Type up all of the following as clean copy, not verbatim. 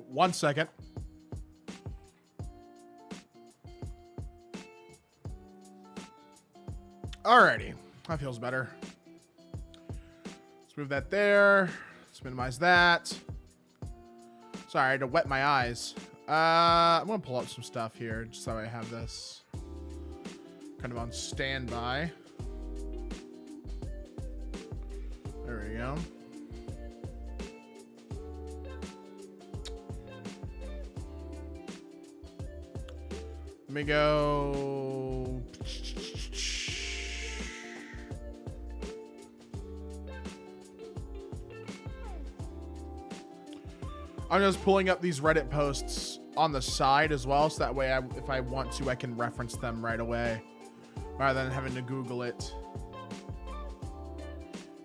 1 second. Alrighty, that feels better. Let's move that there. Let's minimize that. Sorry, I had to wet my eyes. I'm gonna pull up some stuff here just so I have this kind of on standby. There we go. Let me go. I'm just pulling up these Reddit posts on the side as well, so that way if I want to, I can reference them right away rather than having to Google it.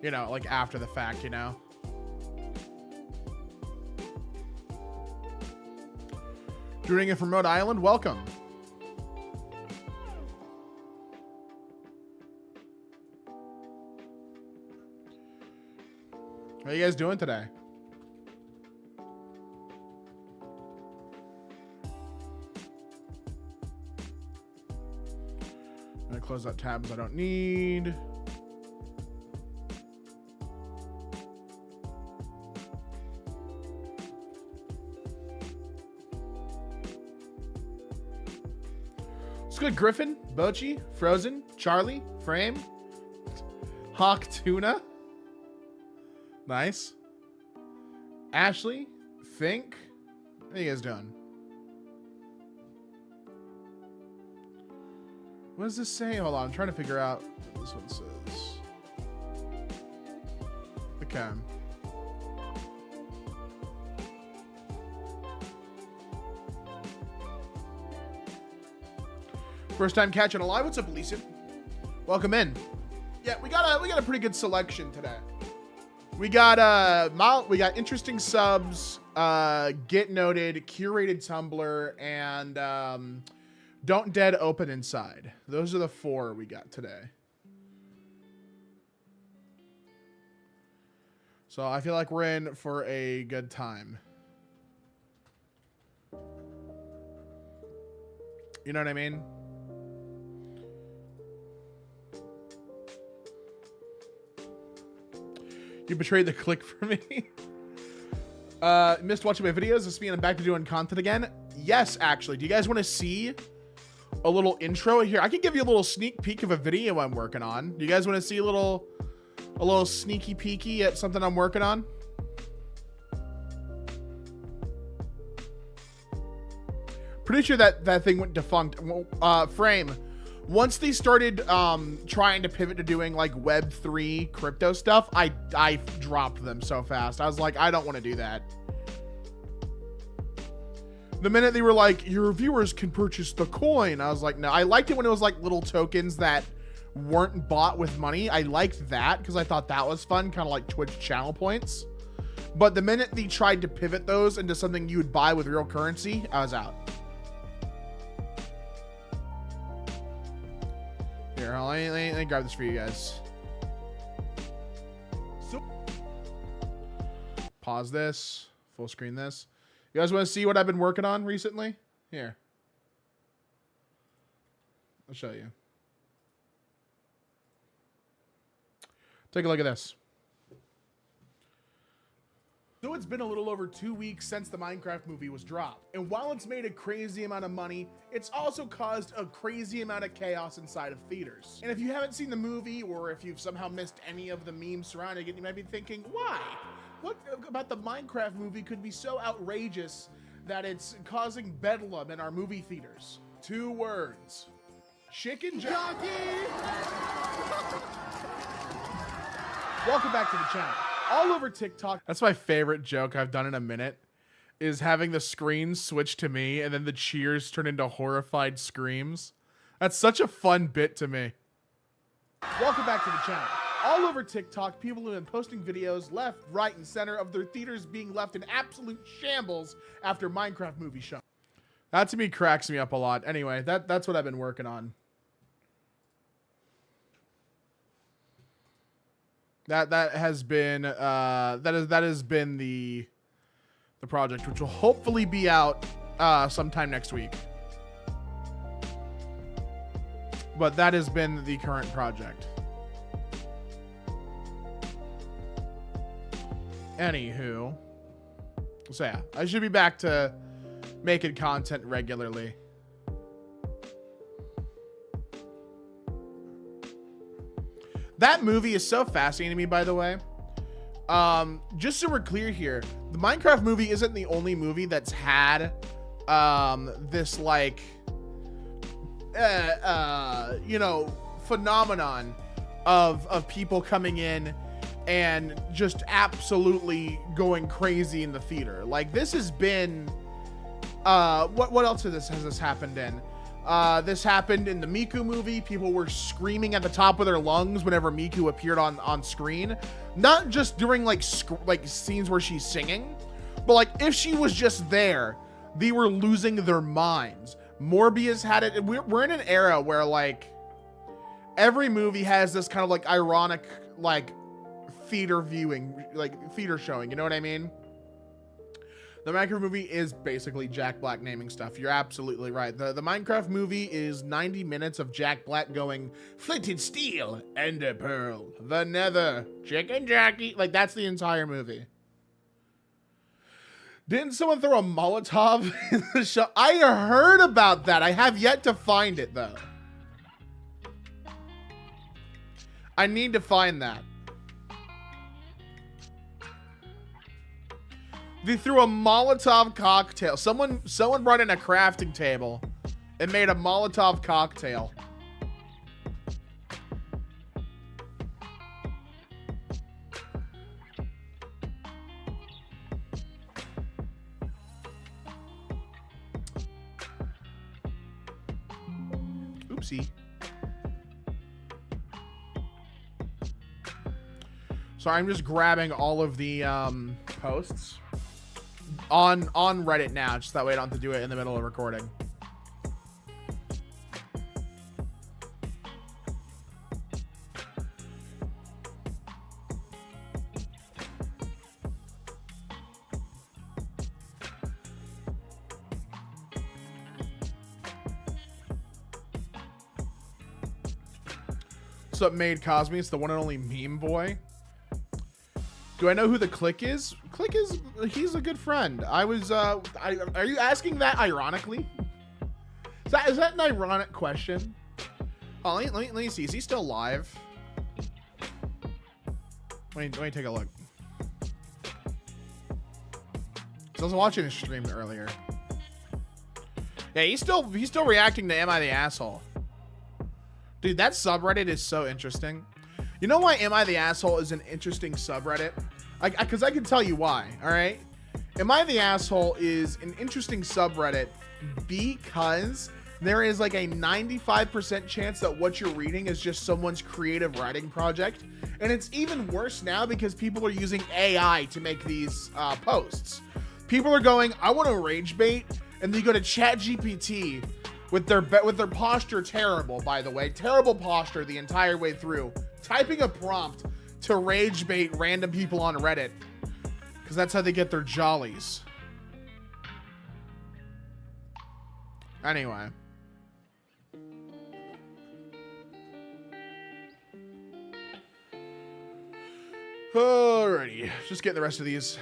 You know, like after the fact, you know. Joining in from Rhode Island, welcome. How are you guys doing today? I'm gonna close out tabs I don't need. It's good. Griffin, Bochi, Frozen, Charlie, Frame, Hawk Tuna. Nice. Ashley, Fink. How you guys doing? What does this say? Hold on, I'm trying to figure out what this one says. Okay. First time catching a live. What's up, Alicia? Welcome in. Yeah, we got a pretty good selection today. We got interesting subs, get noted, curated Tumblr, and don't dead open inside. Those are the 4 we got today. So I feel like we're in for a good time. You know what I mean? You betrayed the click for me. Missed watching my videos. This means I'm back to doing content again. Yes, actually. Do you guys want to see a little intro here? I can give you a little sneak peek of a video I'm working on. Do you guys want to see a little sneaky peeky at something I'm working on? Pretty sure that thing went defunct. Frame. Once they started trying to pivot to doing like Web3 crypto stuff, I dropped them so fast. I was like, I don't want to do that. The minute they were like, your viewers can purchase the coin, I was like, no. I liked it when it was like little tokens that weren't bought with money. I liked that because I thought that was fun, kind of like Twitch channel points. But the minute they tried to pivot those into something you would buy with real currency, I was out. Here, let me grab this for you guys. So, pause this, full screen this. You guys want to see what I've been working on recently? Here. I'll show you. Take a look at this. So it's been a little over 2 weeks since the Minecraft movie was dropped. And while it's made a crazy amount of money, it's also caused a crazy amount of chaos inside of theaters. And if you haven't seen the movie, or if you've somehow missed any of the memes surrounding it, you might be thinking, why? What about the Minecraft movie could be so outrageous that it's causing bedlam in our movie theaters? 2 words. Chicken jockey! Welcome back to the channel. All over TikTok. That's my favorite joke I've done in a minute, is having the screen switch to me and then the cheers turn into horrified screams. That's such a fun bit to me. Welcome back to the channel. All over TikTok, people have been posting videos left, right, and center of their theaters being left in absolute shambles after Minecraft movie show. That to me cracks me up a lot. Anyway, that's what I've been working on. That has been the the project, which will hopefully be out sometime next week. But that has been the current project. Anywho, so yeah, I should be back to making content regularly. That movie is so fascinating to me, by the way. Just so we're clear here, the Minecraft movie isn't the only movie that's had this like you know, phenomenon of people coming in and just absolutely going crazy in the theater. Like, this has been what else has this happened in? This happened in the Miku movie. People were screaming at the top of their lungs whenever Miku appeared on screen. Not just during like scenes where she's singing, but like if she was just there, they were losing their minds. Morbius had it. We're in an era where like every movie has this kind of like ironic like theater viewing, like theater showing. You know what I mean? The Minecraft movie is basically Jack Black naming stuff. You're absolutely right. The Minecraft movie is 90 minutes of Jack Black going, flinted steel, ender pearl, the nether, chicken Jackie. Like, that's the entire movie. Didn't someone throw a Molotov in the show? I heard about that. I have yet to find it, though. I need to find that. They threw a Molotov cocktail. Someone brought in a crafting table and made a Molotov cocktail. Oopsie. Sorry, I'm just grabbing all of the posts on Reddit now, just that way I don't have to do it in the middle of recording. What's up, Made Cosme? It's the one and only meme boy. Do I know who the Click is? Click is, he's a good friend. I was, are you asking that ironically? Is that an ironic question? Oh, let me see. Is he still live? Let me take a look. I was watching his stream earlier. Yeah, he's still reacting to Am I the Asshole? Dude, that subreddit is so interesting. You know why Am I the Asshole is an interesting subreddit? Because I can tell you why, all right? Am I the Asshole is an interesting subreddit because there is like a 95% chance that what you're reading is just someone's creative writing project. And it's even worse now because people are using AI to make these posts. People are going, I want to rage bait, and then you go to ChatGPT with their posture terrible, by the way. Terrible posture the entire way through. Typing a prompt to rage bait random people on Reddit because that's how they get their jollies. Anyway. Alrighty, just getting the rest of these.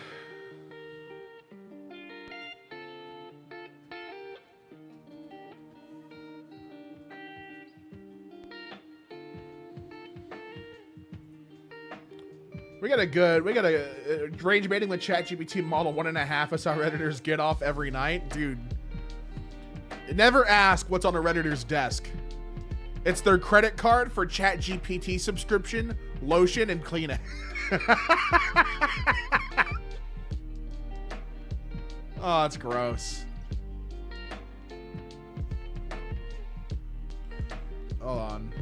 We got a rage baiting with ChatGPT model 1.5. That's how Redditors get off every night. Dude, never ask what's on a Redditor's desk. It's their credit card for ChatGPT subscription, lotion, and Kleenex. Oh, that's gross. Hold on.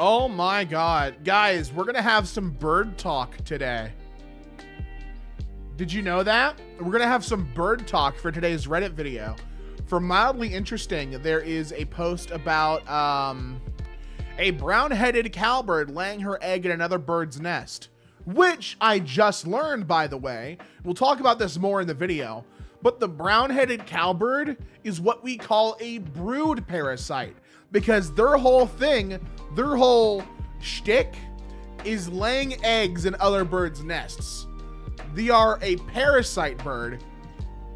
Oh my God. Guys, we're going to have some bird talk today. Did you know that? We're gonna have some bird talk for today's Reddit video. For mildly interesting, there is a post about a brown-headed cowbird laying her egg in another bird's nest, which I just learned, by the way. We'll talk about this more in the video, but the brown-headed cowbird is what we call a brood parasite, because their whole thing, their whole shtick is laying eggs in other birds' nests. They are a parasite bird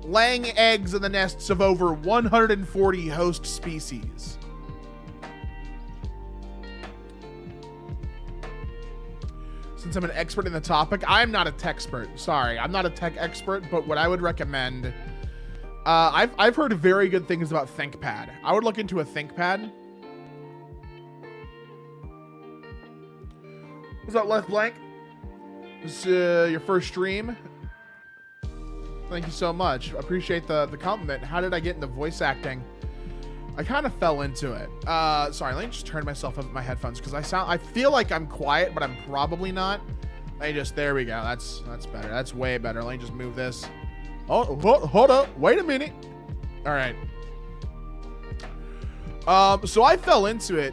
laying eggs in the nests of over 140 host species. Since I'm an expert in the topic, I'm not a tech expert. Sorry, I'm not a tech expert, but what I would recommend, I've heard very good things about ThinkPad. I would look into a ThinkPad. What's up, Left Blank? This is your first stream. Thank you so much. Appreciate the compliment. How did I get into voice acting? I kind of fell into it. Sorry, let me just turn myself up with my headphones because I feel like I'm quiet, but I'm probably not. There we go. That's better. That's way better. Let me just move this. Oh, hold up. Wait a minute. All right. So I fell into it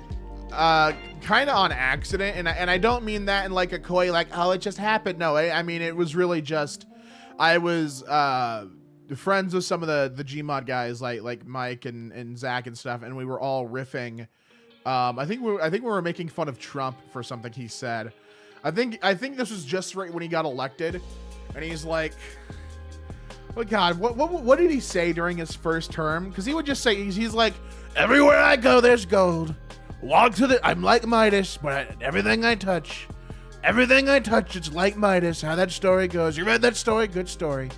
kind of on accident, and I don't mean that in like a coy, like, oh, it just happened. No, I mean, it was really just, I was friends with some of the Gmod guys, like Mike and Zach and stuff, and we were all riffing. I think we were making fun of Trump for something he said. I think this was just right when he got elected, and he's like, oh God, what did he say during his first term? Because he would just say, he's like, everywhere I go, there's gold. I'm like Midas, but everything I touch, it's like Midas. How that story goes. You read that story? Good story.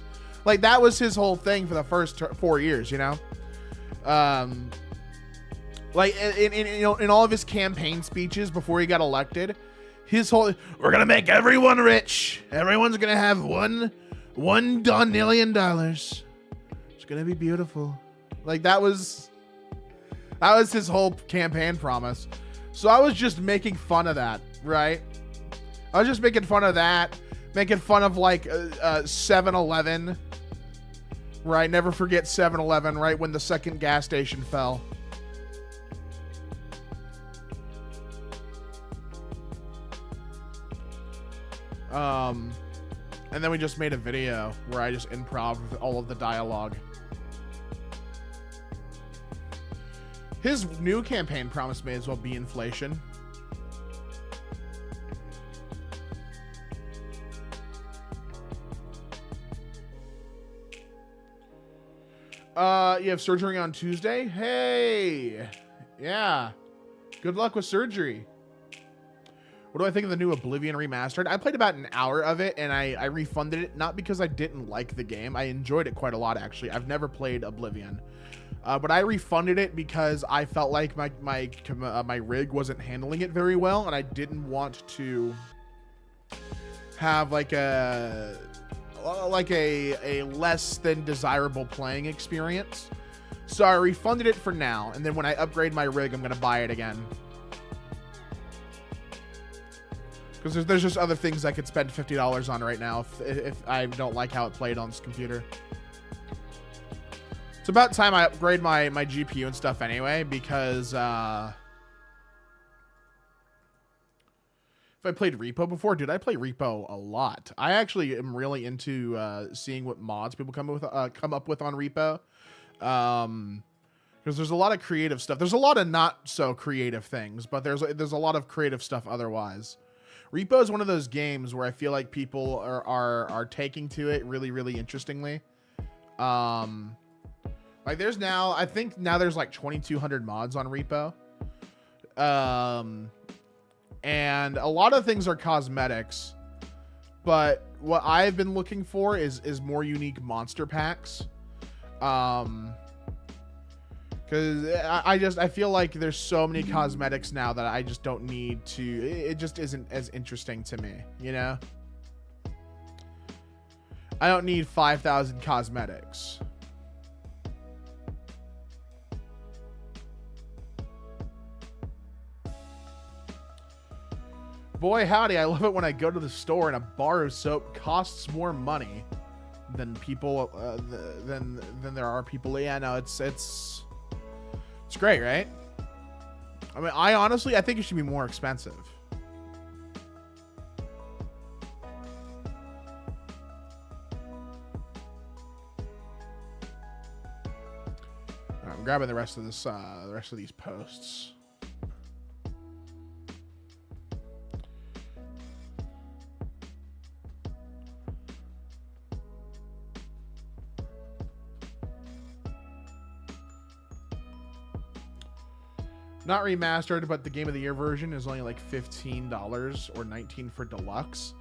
Like, that was his whole thing for the first 4 years, you know? Like, in all of his campaign speeches before he got elected, his whole, we're going to make everyone rich. Everyone's going to have $1 million. It's going to be beautiful. Like, that was his whole campaign promise. So I was just making fun of that, right? I was just making fun of that, making fun of like 7-Eleven, right? Never forget 7-Eleven, right? When the second gas station fell. And then we just made a video where I just improv all of the dialogue. His new campaign promise may as well be inflation. You have surgery on Tuesday? Hey! Yeah. Good luck with surgery. What do I think of the new Oblivion remastered? I played about an hour of it, and I refunded it, not because I didn't like the game. I enjoyed it quite a lot, actually. I've never played Oblivion. But I refunded it because I felt like my rig wasn't handling it very well, and I didn't want to have like a less than desirable playing experience. So I refunded it for now, and then when I upgrade my rig, I'm gonna buy it again. Because there's just other things I could spend $50 on right now if I don't like how it played on this computer. It's about time I upgrade my GPU and stuff anyway, because if I played Repo before, dude, I play Repo a lot. I actually am really into seeing what mods people come up with on Repo, because there's a lot of creative stuff. There's a lot of not so creative things, but there's a lot of creative stuff otherwise. Repo is one of those games where I feel like people are taking to it really, really interestingly. Like I think now there's like 2,200 mods on Repo. And a lot of things are cosmetics, but what I've been looking for is more unique monster packs. Because I feel like there's so many cosmetics now that I just don't need to. It just isn't as interesting to me, you know? I don't need 5,000 cosmetics. Boy, howdy, I love it when I go to the store and a bar of soap costs more money. than people than there are people. Yeah, no, it's great, right? I mean, I think it should be more expensive. I'm grabbing the rest of this, the rest of these posts. Not remastered, but the Game of the Year version is only like $15 or $19 for deluxe.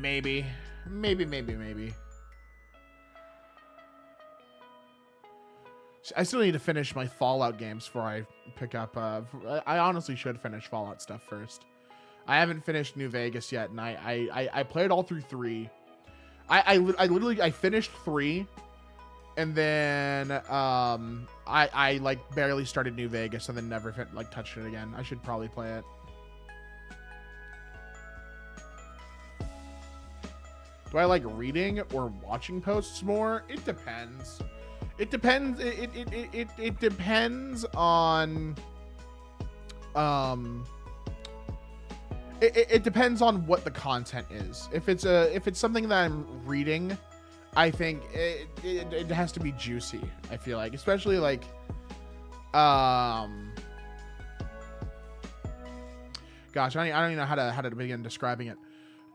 Maybe. I still need to finish my Fallout games before I pick up. I honestly should finish Fallout stuff first. I haven't finished New Vegas yet, and I played all through 3. I literally finished 3, and then I like barely started New Vegas, and then never touched it again. I should probably play it. Do I like reading or watching posts more? It depends. It depends. It depends on. It depends on what the content is. If it's something that I'm reading, I think it has to be juicy. I feel like, especially like, gosh, I don't even know how to begin describing it.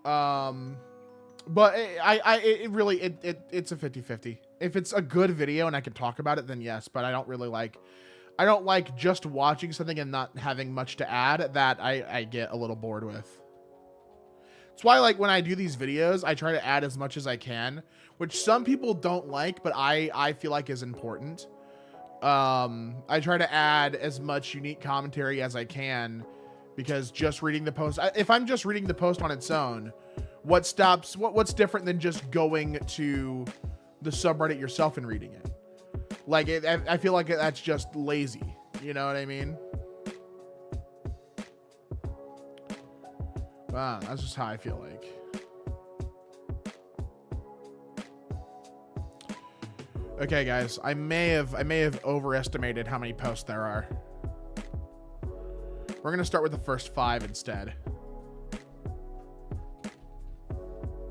But it's a 50-50. If it's a good video and I can talk about it, then yes, but I don't like just watching something and not having much to add. That I get a little bored with. That's why, like, when I do these videos, I try to add as much as I can, which some people don't like, but I feel like is important. I try to add as much unique commentary as I can, because just reading the post, if I'm just reading the post on its own, what's different than just going to the subreddit yourself and reading it? Like, I feel like that's just lazy. You know what I mean? Wow, that's just how I feel like. Okay, guys, I may have overestimated how many posts there are. We're gonna start with the first 5 instead.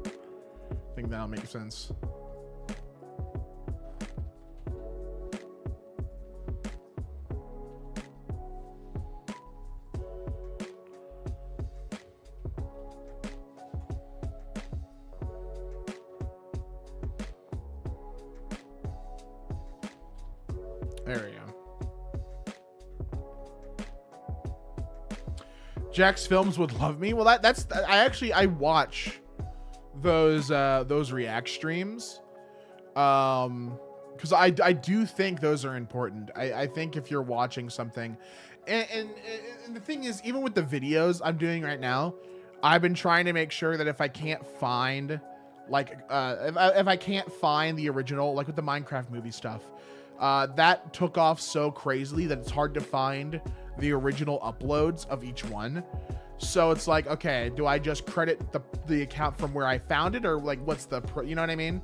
I think that'll make sense. There we go. Jack's Films would love me. Well, I watch those react streams, because I do think those are important. I think if you're watching something, and the thing is, even with the videos I'm doing right now, I've been trying to make sure that if I can't find, like, if I can't find the original, like with the Minecraft movie stuff, that took off so crazily that it's hard to find the original uploads of each one. So it's like, okay, do I just credit the account from where I found it, or like, what's the, you know what I mean?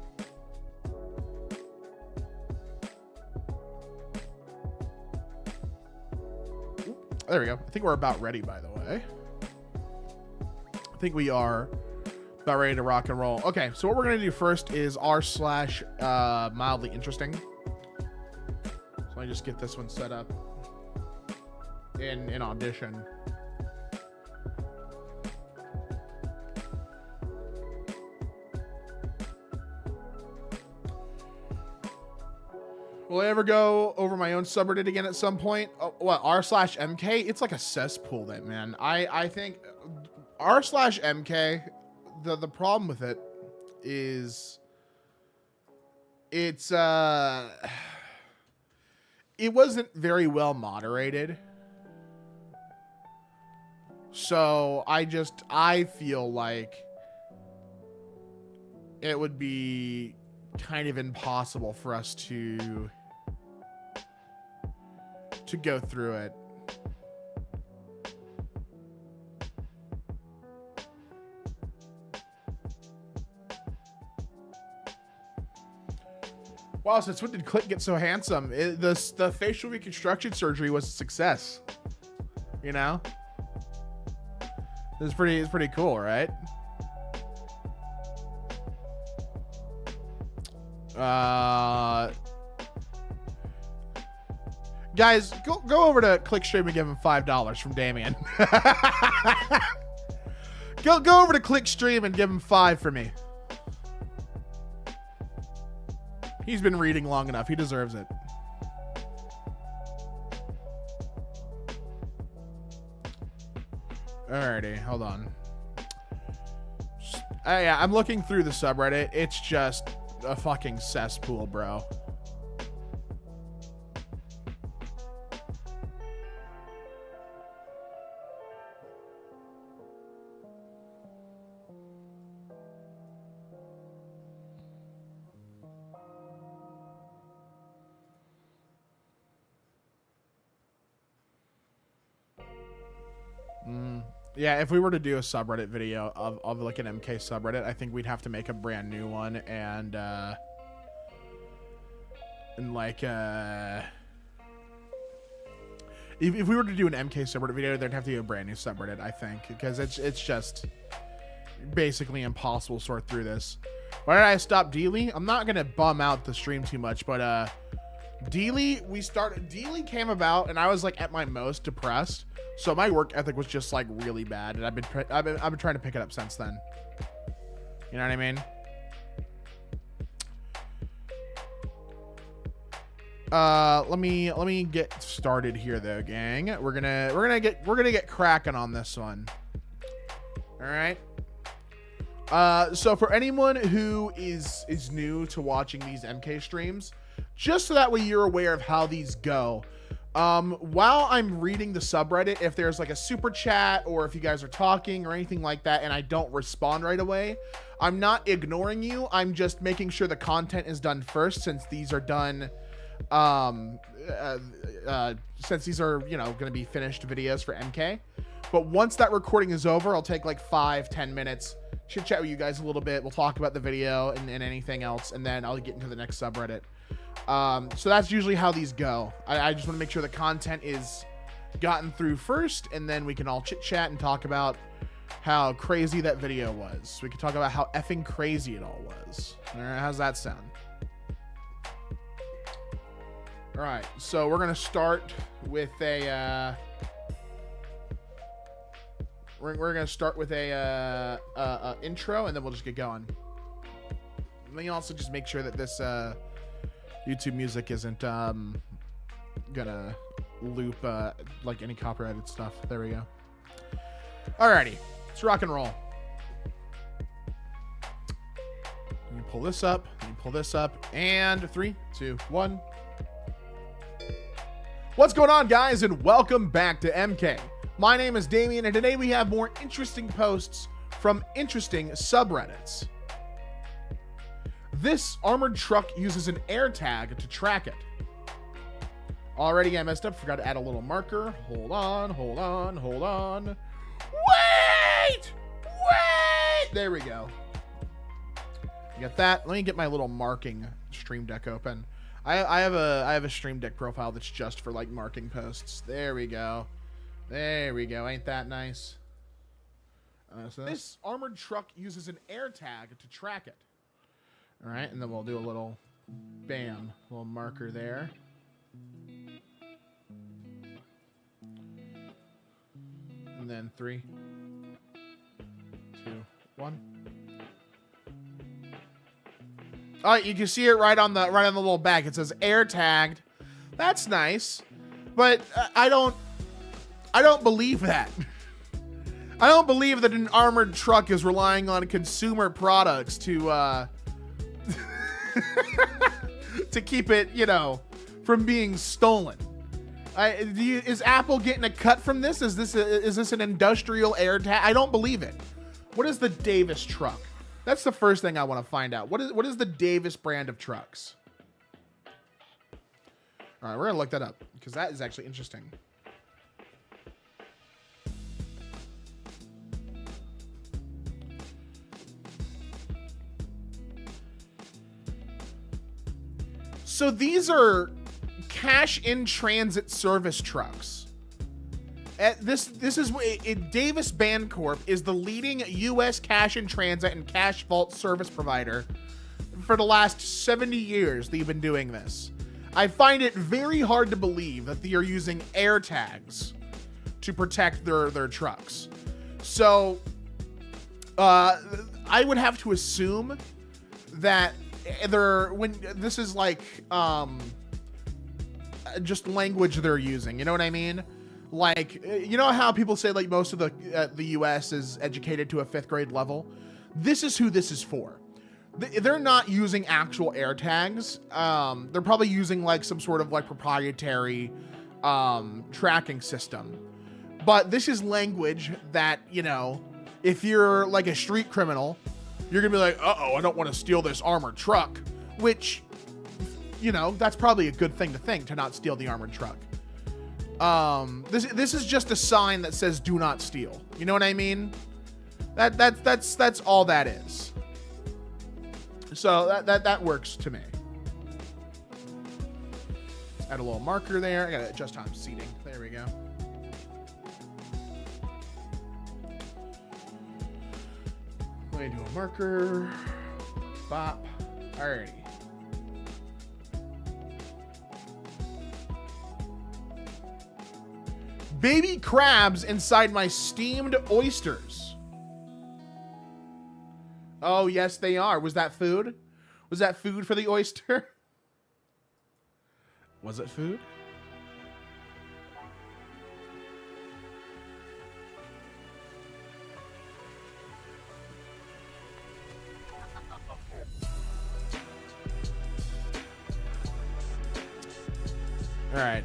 There we go. I think we're about ready, by the way. I think we are about ready to rock and roll. Okay, so what we're gonna do first is r/mildly interesting. So I just get this one set up in Audition. Will I ever go over my own subreddit again at some point? Oh, what, r/EmKay? It's like a cesspool, that, man. I think r/EmKay, the problem with it is it wasn't very well moderated. So I feel like it would be kind of impossible for us to go through it. Wow, since when did Click get so handsome? The facial reconstruction surgery was a success. You know? It's pretty cool, right? Guys, go over to Clickstream and give him $5 from Damien. go over to Clickstream and give him 5 for me. He's been reading long enough. He deserves it. Alrighty, hold on. Yeah, I'm looking through the subreddit. It's just a fucking cesspool, bro. Yeah, if we were to do a subreddit video of like an EmKay subreddit, I think we'd have to make a brand new one and like if we were to do an EmKay subreddit video, there'd have to be a brand new subreddit, I think, because it's just basically impossible to sort through this. Why did I stop Dealy? I'm not gonna bum out the stream too much, but Dealy came about and I was like at my most depressed. So my work ethic was just like really bad, and I've been trying to pick it up since then. You know what I mean? Let me get started here though, gang. We're gonna get cracking on this one. All right. So for anyone who is new to watching these EmKay streams, just so that way you're aware of how these go. While I'm reading the subreddit, if there's like a super chat or if you guys are talking or anything like that and I don't respond right away, I'm not ignoring you. I'm just making sure the content is done first, since these are done, since these are, you know, going to be finished videos for EmKay. But once that recording is over, I'll take like 5-10 minutes, chit chat with you guys a little bit. We'll talk about the video and anything else, and then I'll get into the next subreddit. So that's usually how these go. I just want to make sure the content is gotten through first, and then we can all chit chat and talk about how crazy that video was. We can talk about how effing crazy it all was. All right, how's that sound? All right, so we're gonna start with a we're gonna start with a intro, and then we'll just get going. Let me also just make sure that this YouTube music isn't gonna loop like any copyrighted stuff. There we go. Alrighty, let's rock and roll. Let me pull this up. Let me pull this up. And 3, 2, 1. What's going on, guys, and welcome back to EmKay. My name is Damien, and today we have more interesting posts from interesting subreddits. This armored truck uses an air tag to track it. Already I messed up. Forgot to add a little marker. Hold on. Wait! There we go. You got that? Let me get my little marking Stream Deck open. I have a Stream Deck profile that's just for like marking posts. There we go. Ain't that nice? So this armored truck uses an air tag to track it. All right, and then we'll do a little, bam, little marker there. And then 3, 2, 1. All right, you can see it right on the little back. It says air tagged. That's nice, but I don't believe that. I don't believe that an armored truck is relying on consumer products to to keep it, you know, from being stolen. Is Apple getting a cut from this? Is this an industrial air tag? I don't believe it. What is the Davis truck? That's the first thing I want to find out. What is the Davis brand of trucks? All right, we're gonna look that up because that is actually interesting. So these are cash in transit service trucks. This is Davis Bancorp is the leading U.S. cash in transit and cash vault service provider for the last 70 years. They've been doing this. I find it very hard to believe that they are using air tags to protect their trucks. So I would have to assume that this is like just language they're using. You know what I mean? Like, you know how people say like most of the U.S. is educated to a 5th grade level? This is who this is for. They're not using actual air tags. They're probably using like some sort of like proprietary tracking system. But this is language that, you know, if you're like a street criminal, you're gonna be like, uh-oh, I don't want to steal this armored truck. Which, you know, that's probably a good thing to think, to not steal the armored truck. This is just a sign that says do not steal. You know what I mean? That's all that is. So that works to me. Add a little marker there. I gotta adjust how I'm seating. There we go. Let me do a marker. Bop. Alrighty. Baby crabs inside my steamed oysters. Oh, yes, they are. Was that food? Was that food for the oyster? Was it food? All right.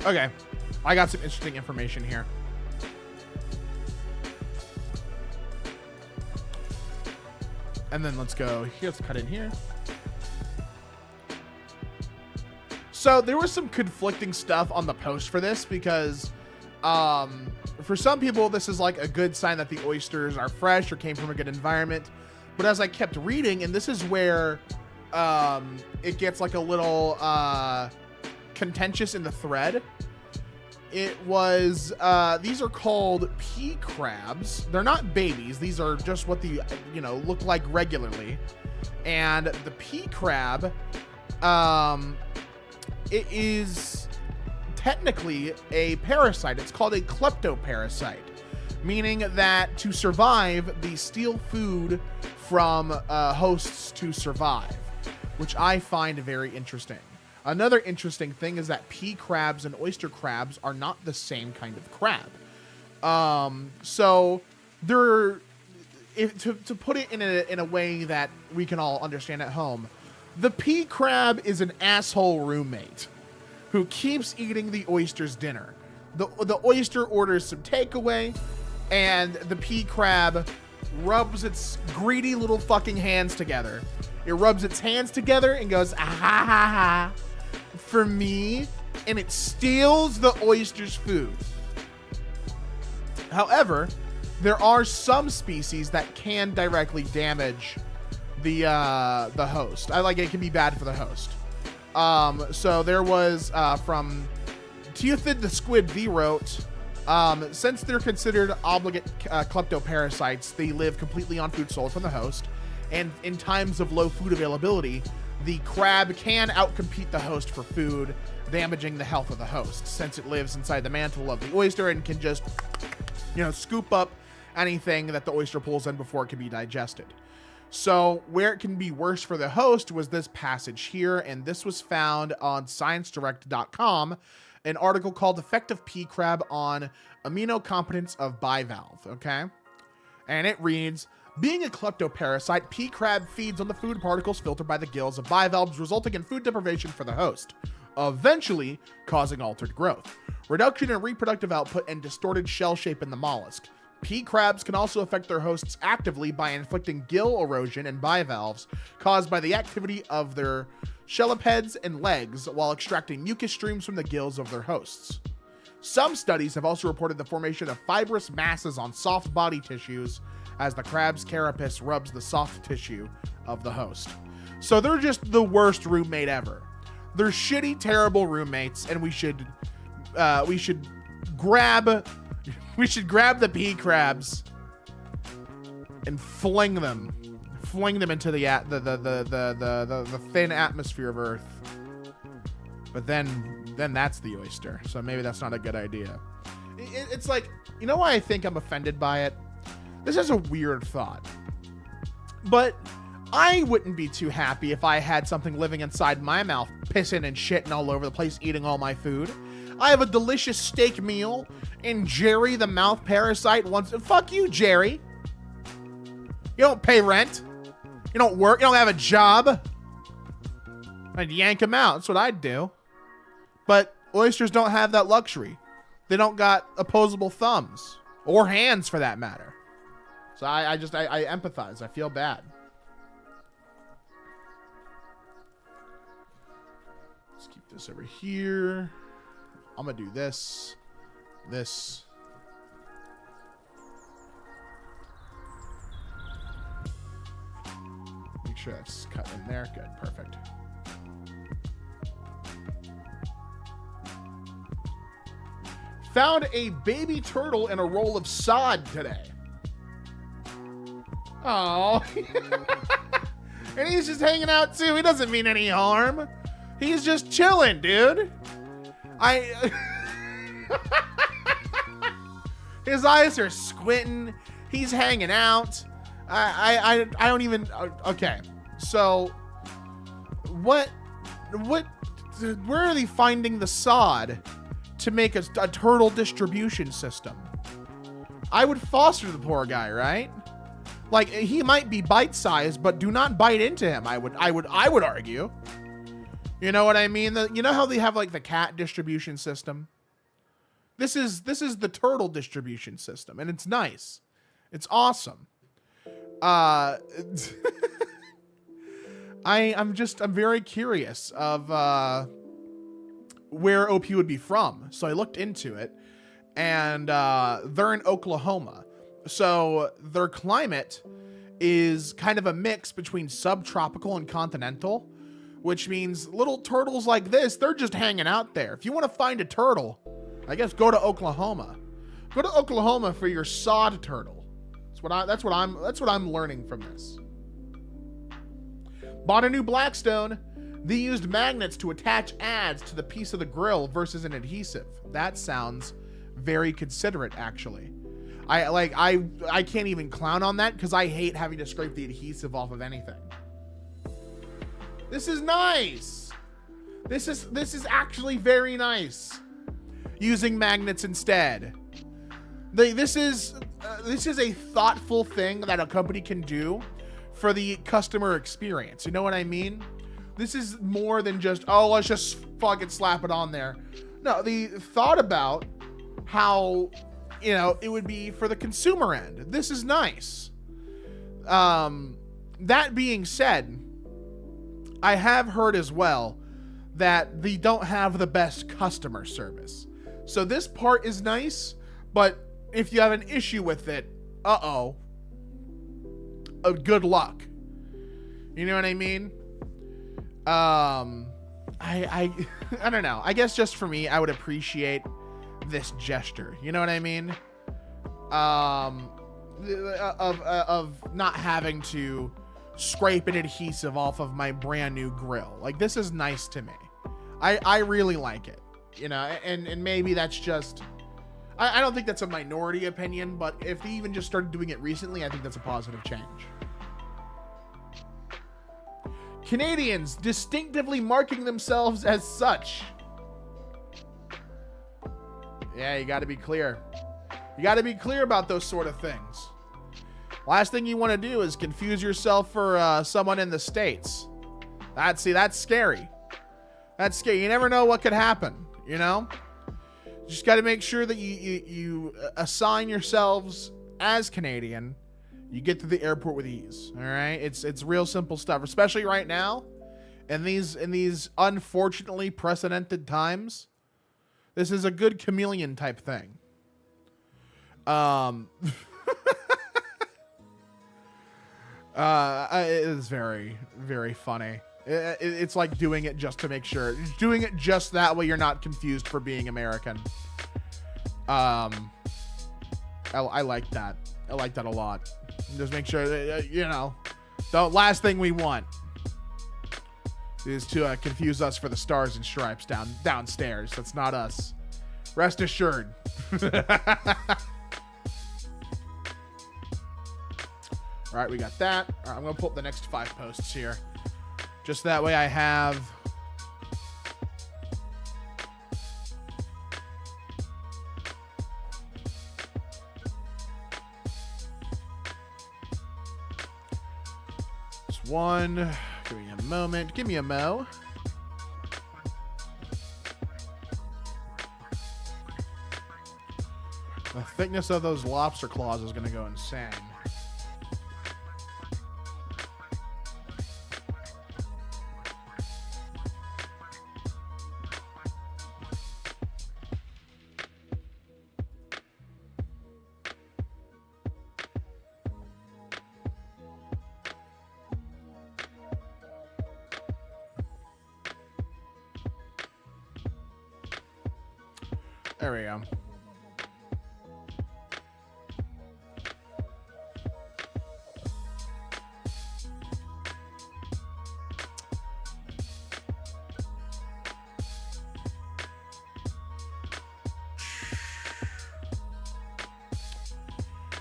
Okay, I got some interesting information here. And then let's go here. Let's cut in here. So there was some conflicting stuff on the post for this because for some people, this is like a good sign that the oysters are fresh or came from a good environment. But as I kept reading, and this is where it gets like a little contentious in the thread. It was these are called pea crabs. They're not babies. These are just what the look like regularly. And the pea crab, it is technically a parasite. It's called a kleptoparasite, meaning that to survive, they steal food from hosts to survive, which I find very interesting. Another interesting thing is that pea crabs and oyster crabs are not the same kind of crab. So they're, to put it in a way that we can all understand at home, the pea crab is an asshole roommate who keeps eating the oyster's dinner. The oyster orders some takeaway, and the pea crab rubs its greedy little fucking hands together. It rubs its hands together and goes, ah ha ha ha, for me, and it steals the oyster's food. However, there are some species that can directly damage the host. It can be bad for the host. So there was from Teothid the Squid V wrote, since they're considered obligate kleptoparasites, they live completely on food sold from the host, and in times of low food availability, the crab can outcompete the host for food, damaging the health of the host, since it lives inside the mantle of the oyster and can just, scoop up anything that the oyster pulls in before it can be digested. So where it can be worse for the host was this passage here, and this was found on ScienceDirect.com, an article called Effective Pea Crab on Aminocompetence of Bivalve, okay? And it reads, being a kleptoparasite, pea crab feeds on the food particles filtered by the gills of bivalves, resulting in food deprivation for the host. eventually causing altered growth, reduction in reproductive output, and distorted shell shape in the mollusk. Pea crabs can also affect their hosts actively by inflicting gill erosion and bivalves caused by the activity of their shelipeds and legs while extracting mucus streams from the gills of their hosts. Some studies have also reported the formation of fibrous masses on soft body tissues as the crab's carapace rubs the soft tissue of the host. So they're just the worst roommate ever. They're shitty, terrible roommates, and we should grab the pea crabs and fling them into the thin atmosphere of Earth. But then that's the oyster. So maybe that's not a good idea. It's like, you know why I think I'm offended by it? This is a weird thought, but I wouldn't be too happy if I had something living inside my mouth, pissing and shitting all over the place, eating all my food. I have a delicious steak meal, and Jerry, the mouth parasite, wants to... Fuck you, Jerry. You don't pay rent. You don't work. You don't have a job. I'd yank him out. That's what I'd do. But oysters don't have that luxury. They don't got opposable thumbs. Or hands, for that matter. So I empathize. I feel bad. Let's keep this over here. I'm going to do this. This. Make sure that's cut in there. Good. Perfect. Found a baby turtle in a roll of sod today. Oh. And he's just hanging out too. He doesn't mean any harm. He's just chilling, dude. His eyes are squinting. He's hanging out. I don't even... Okay. So, where are they finding the sod to make a turtle distribution system? I would foster the poor guy, right? Like, he might be bite-sized, but do not bite into him. I would argue. You know what I mean? You know how they have like the cat distribution system? This is the turtle distribution system, and it's nice. It's awesome. I'm very curious of where OP would be from. So I looked into it, and they're in Oklahoma. So their climate is kind of a mix between subtropical and continental, which means little turtles like this, they're just hanging out there. If you want to find a turtle, I guess go to Oklahoma. Go to Oklahoma for your sod turtle. That's what I'm learning from this. Bought a new Blackstone. They used magnets to attach ads to the piece of the grill versus an adhesive. That sounds very considerate, actually. I can't even clown on that because I hate having to scrape the adhesive off of anything. This is nice. This is actually very nice. Using magnets instead. This is a thoughtful thing that a company can do for the customer experience. You know what I mean? This is more than just, oh, let's just fucking slap it on there. No, they thought about how, you know, it would be for the consumer end. This is nice. That being said, I have heard as well that they don't have the best customer service. So this part is nice, but if you have an issue with it, good luck. You know what I mean? I don't know. I guess just for me, I would appreciate this gesture. You know what I mean? Of not having to scrape an adhesive off of my brand new grill. Like, this is nice to me. I really like it. You know, and maybe that's just... I don't think that's a minority opinion, but if they even just started doing it recently, I think that's a positive change. Canadians distinctively marking themselves as such. Yeah, you got to be clear. You got to be clear about those sort of things. Last thing you want to do is confuse yourself for someone in the States. That's scary. That's scary. You never know what could happen, you know? You just got to make sure that you assign yourselves as Canadian. You get to the airport with ease, all right? It's real simple stuff, especially right now in these unfortunately precedented times. This is a good chameleon type thing. It is very, very funny. It's like doing it just to make sure. Doing it just that way you're not confused for being American. I like that. I like that a lot. Just make sure that, you know, the last thing we want is to confuse us for the stars and stripes downstairs. That's not us. Rest assured. All right, we got that. All right, I'm going to pull up the next 5 posts here. Just that way I have... Just one. Give me a moment. Give me a mo. The thickness of those lobster claws is going to go insane. There we go.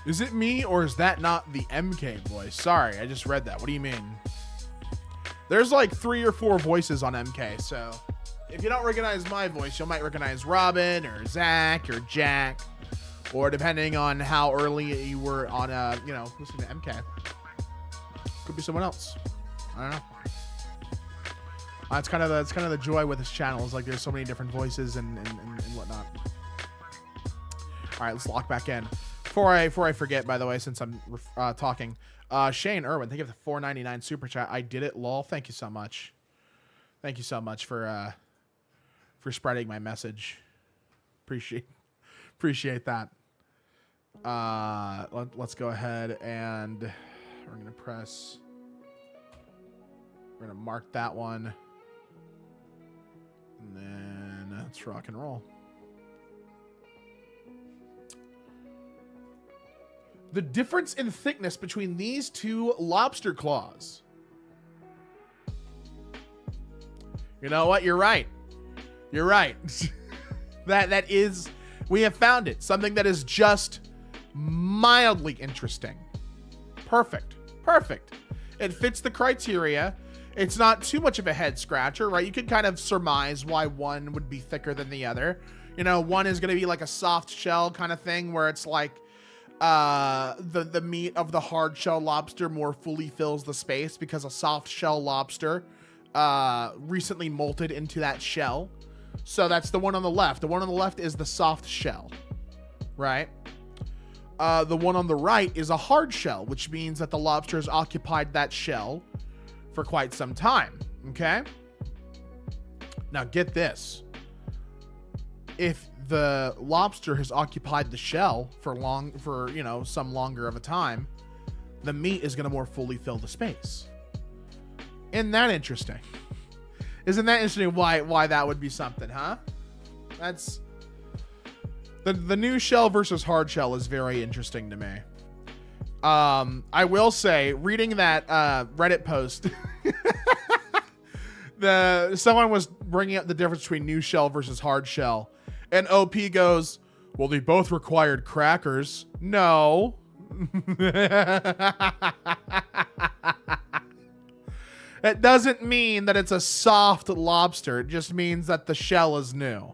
Is it me, or is that not the EmKay voice? Sorry, I just read that. What do you mean? There's like 3 or 4 voices on EmKay, so if you don't recognize my voice, you might recognize Robin or Zach or Jack, or depending on how early you were on, you know, listening to EmKay. Could be someone else. I don't know. It's kind of the joy with this channel, is like there's so many different voices and whatnot. All right, let's lock back in. Before I forget, by the way, since I'm talking, Shane Irwin, thank you for the $4.99 super chat. I did it, lol. Thank you so much. Thank you so much for spreading my message. Appreciate that. Let's go ahead and we're gonna mark that one, and then let's rock and roll. The difference in thickness between these 2 lobster claws. You know what? You're right. You're right. that is, we have found it. Something that is just mildly interesting. Perfect. Perfect. It fits the criteria. It's not too much of a head scratcher, right? You can kind of surmise why one would be thicker than the other. You know, one is going to be like a soft shell kind of thing where it's like, the meat of the hard shell lobster more fully fills the space because a soft shell lobster recently molted into that shell. So that's the one on the left. The one on the left is the soft shell, right? The one on the right is a hard shell, which means that the lobster has occupied that shell for quite some time. Okay. Now get this. If the lobster has occupied the shell for you know, some longer of a time, the meat is going to more fully fill the space. Isn't that interesting? Isn't that interesting why that would be something, huh? That's the new shell versus hard shell is very interesting to me. I will say, reading that Reddit post, someone was bringing up the difference between new shell versus hard shell. And OP goes, well, they both required crackers. No. It doesn't mean that it's a soft lobster. It just means that the shell is new,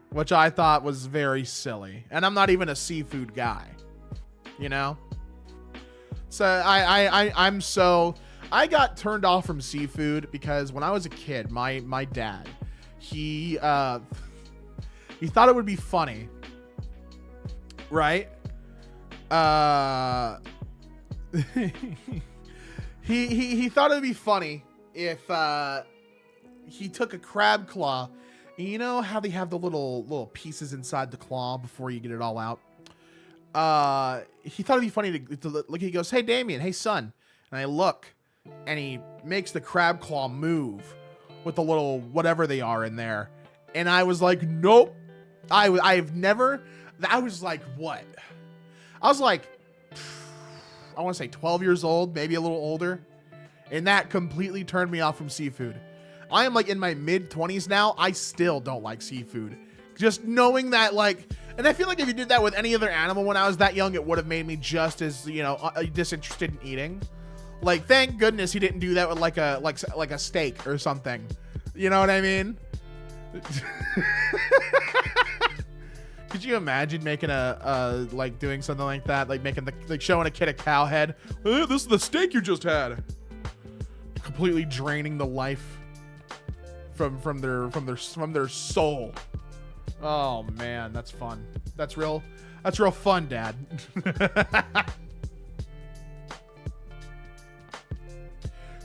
which I thought was very silly. And I'm not even a seafood guy, you know? So I got turned off from seafood because when I was a kid, my dad, he thought it would be funny, right? He thought it would be funny if he took a crab claw. You know how they have the little pieces inside the claw before you get it all out? He thought it'd be funny to look. He goes, "Hey, Damien. Hey, son." And I look, and he makes the crab claw move with the little whatever they are in there. And I was like, nope. I've never. I was like, what? I was like, I want to say 12 years old, maybe a little older. And that completely turned me off from seafood. I am like in my mid-20s now. I still don't like seafood. Just knowing that, like, and I feel like if you did that with any other animal when I was that young, it would have made me just as, you know, disinterested in eating. Like, thank goodness he didn't do that with like a steak or something. You know what I mean? Could you imagine making like doing something like that? Like making like showing a kid a cow head. This is the steak you just had. Completely draining the life from their soul. Oh man, that's fun. That's real fun, Dad.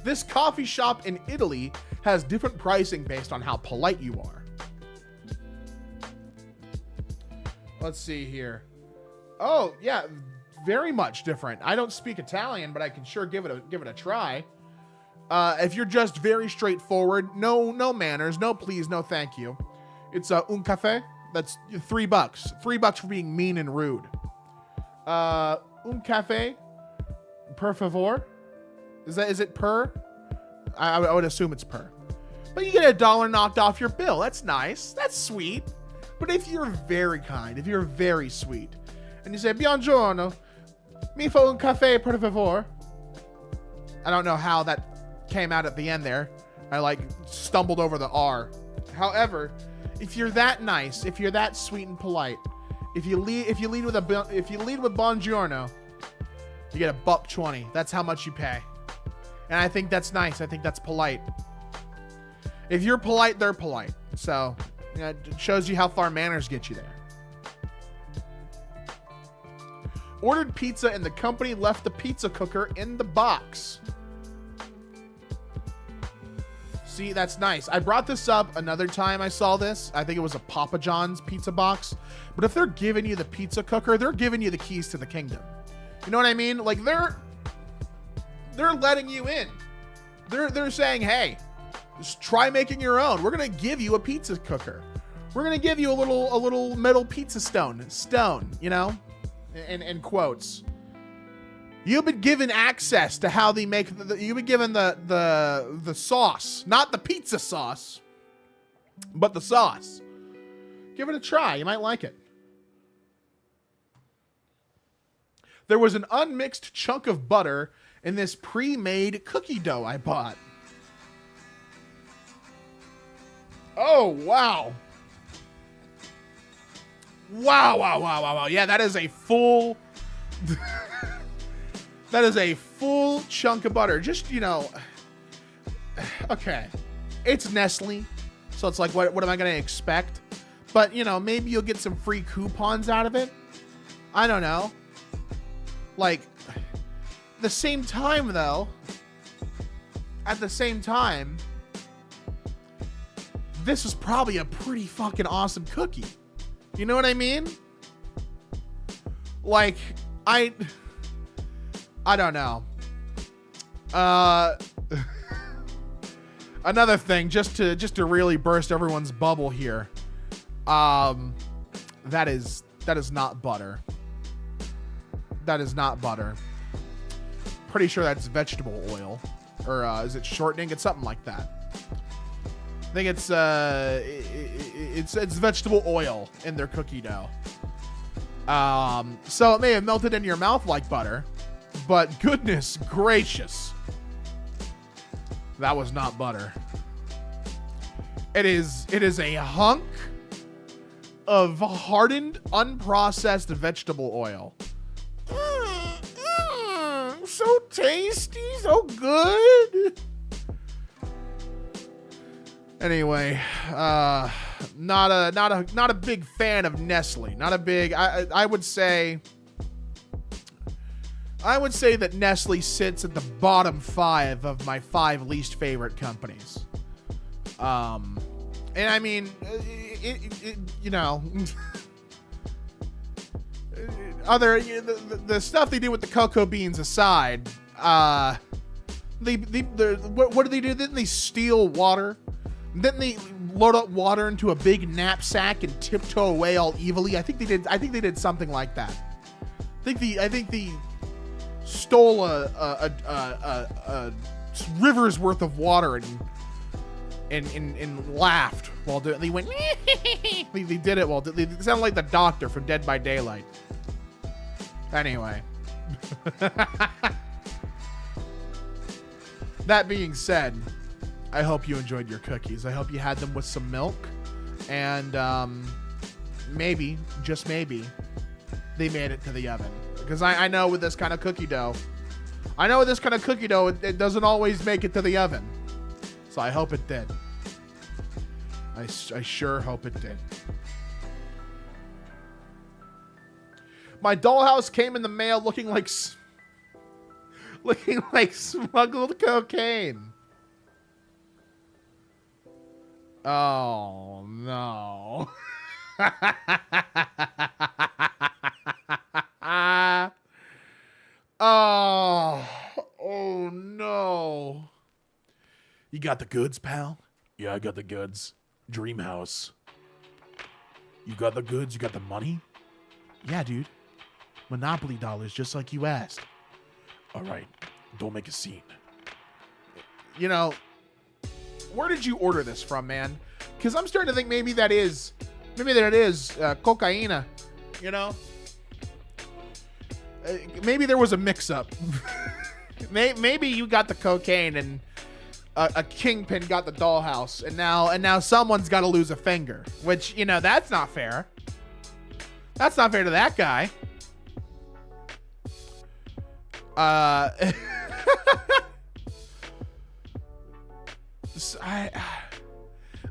This coffee shop in Italy has different pricing based on how polite you are. Let's see here. Oh, yeah, very much different. I don't speak Italian, but I can sure give it a try. If you're just very straightforward, no manners, no please, no thank you. It's un caffè. That's $3. $3 for being mean and rude. Un caffè, per favor. Is it per? I would assume it's per. But you get $1 knocked off your bill. That's nice. That's sweet. But if you're very kind, if you're very sweet, and you say, "Buongiorno, mi fa un caffè, per favor." I don't know how that came out at the end there. I like stumbled over the R. However, if you're that nice, if you're that sweet and polite, if you lead with buongiorno, you get $1.20. That's how much you pay. And I think that's nice. I think that's polite. If you're polite, they're polite. So, you know, it shows you how far manners get you there. Ordered pizza and the company left the pizza cooker in the box. See, that's nice. I brought this up another time I saw this. I think it was a Papa John's pizza box. But if they're giving you the pizza cooker, they're giving you the keys to the kingdom. You know what I mean? Like they're letting you in. They're saying, "Hey, just try making your own. We're gonna give you a pizza cooker. We're gonna give you a little metal pizza stone, you know, in quotes. You've been given access to how they make. You've been given the sauce, not the pizza sauce, but the sauce. Give it a try. You might like it." There was an unmixed chunk of butter in this pre-made cookie dough I bought. Oh, wow. Wow. Yeah, that is a full... that is a full chunk of butter. Just, you know... Okay. It's Nestle, so it's like, what am I going to expect? But, you know, maybe you'll get some free coupons out of it. I don't know. Like... At the same time, this is probably a pretty fucking awesome cookie. You know what I mean? Like, I don't know. Another thing, just to really burst everyone's bubble here. That is not butter. That is not butter. Pretty sure that's vegetable oil, or is it shortening? It's something like that. I think it's vegetable oil in their cookie dough. So it may have melted in your mouth like butter, but goodness gracious, that was not butter. It is a hunk of hardened, unprocessed vegetable oil. So tasty, so good. Anyway, not a big fan of Nestle. Not a big. I would say that Nestle sits at the bottom 5 of my 5 least favorite companies. And I mean, you know, the stuff they do with the cocoa beans aside, what do they do? Didn't they steal water? Didn't they load up water into a big knapsack and tiptoe away all evilly? I think they did something like that. I think they stole a river's worth of water and laughed while doing. They went. They did it while they sound like the Doctor from Dead by Daylight. Anyway, that being said, I hope you enjoyed your cookies. I hope you had them with some milk, and maybe, just maybe, they made it to the oven. Because I know with this kind of cookie dough, it doesn't always make it to the oven. So I hope it did. I sure hope it did. My dollhouse came in the mail looking like smuggled cocaine. Oh no. Oh no. You got the goods, pal? Yeah, I got the goods. Dream house. You got the goods? You got the money? Yeah, dude. Monopoly dollars, just like you asked. All right, don't make a scene. You know, where did you order this from, man? Because I'm starting to think maybe that it is cocaine. You know, maybe there was a mix-up. Maybe you got the cocaine and a kingpin got the dollhouse, and now someone's got to lose a finger. Which, you know, that's not fair. That's not fair to that guy.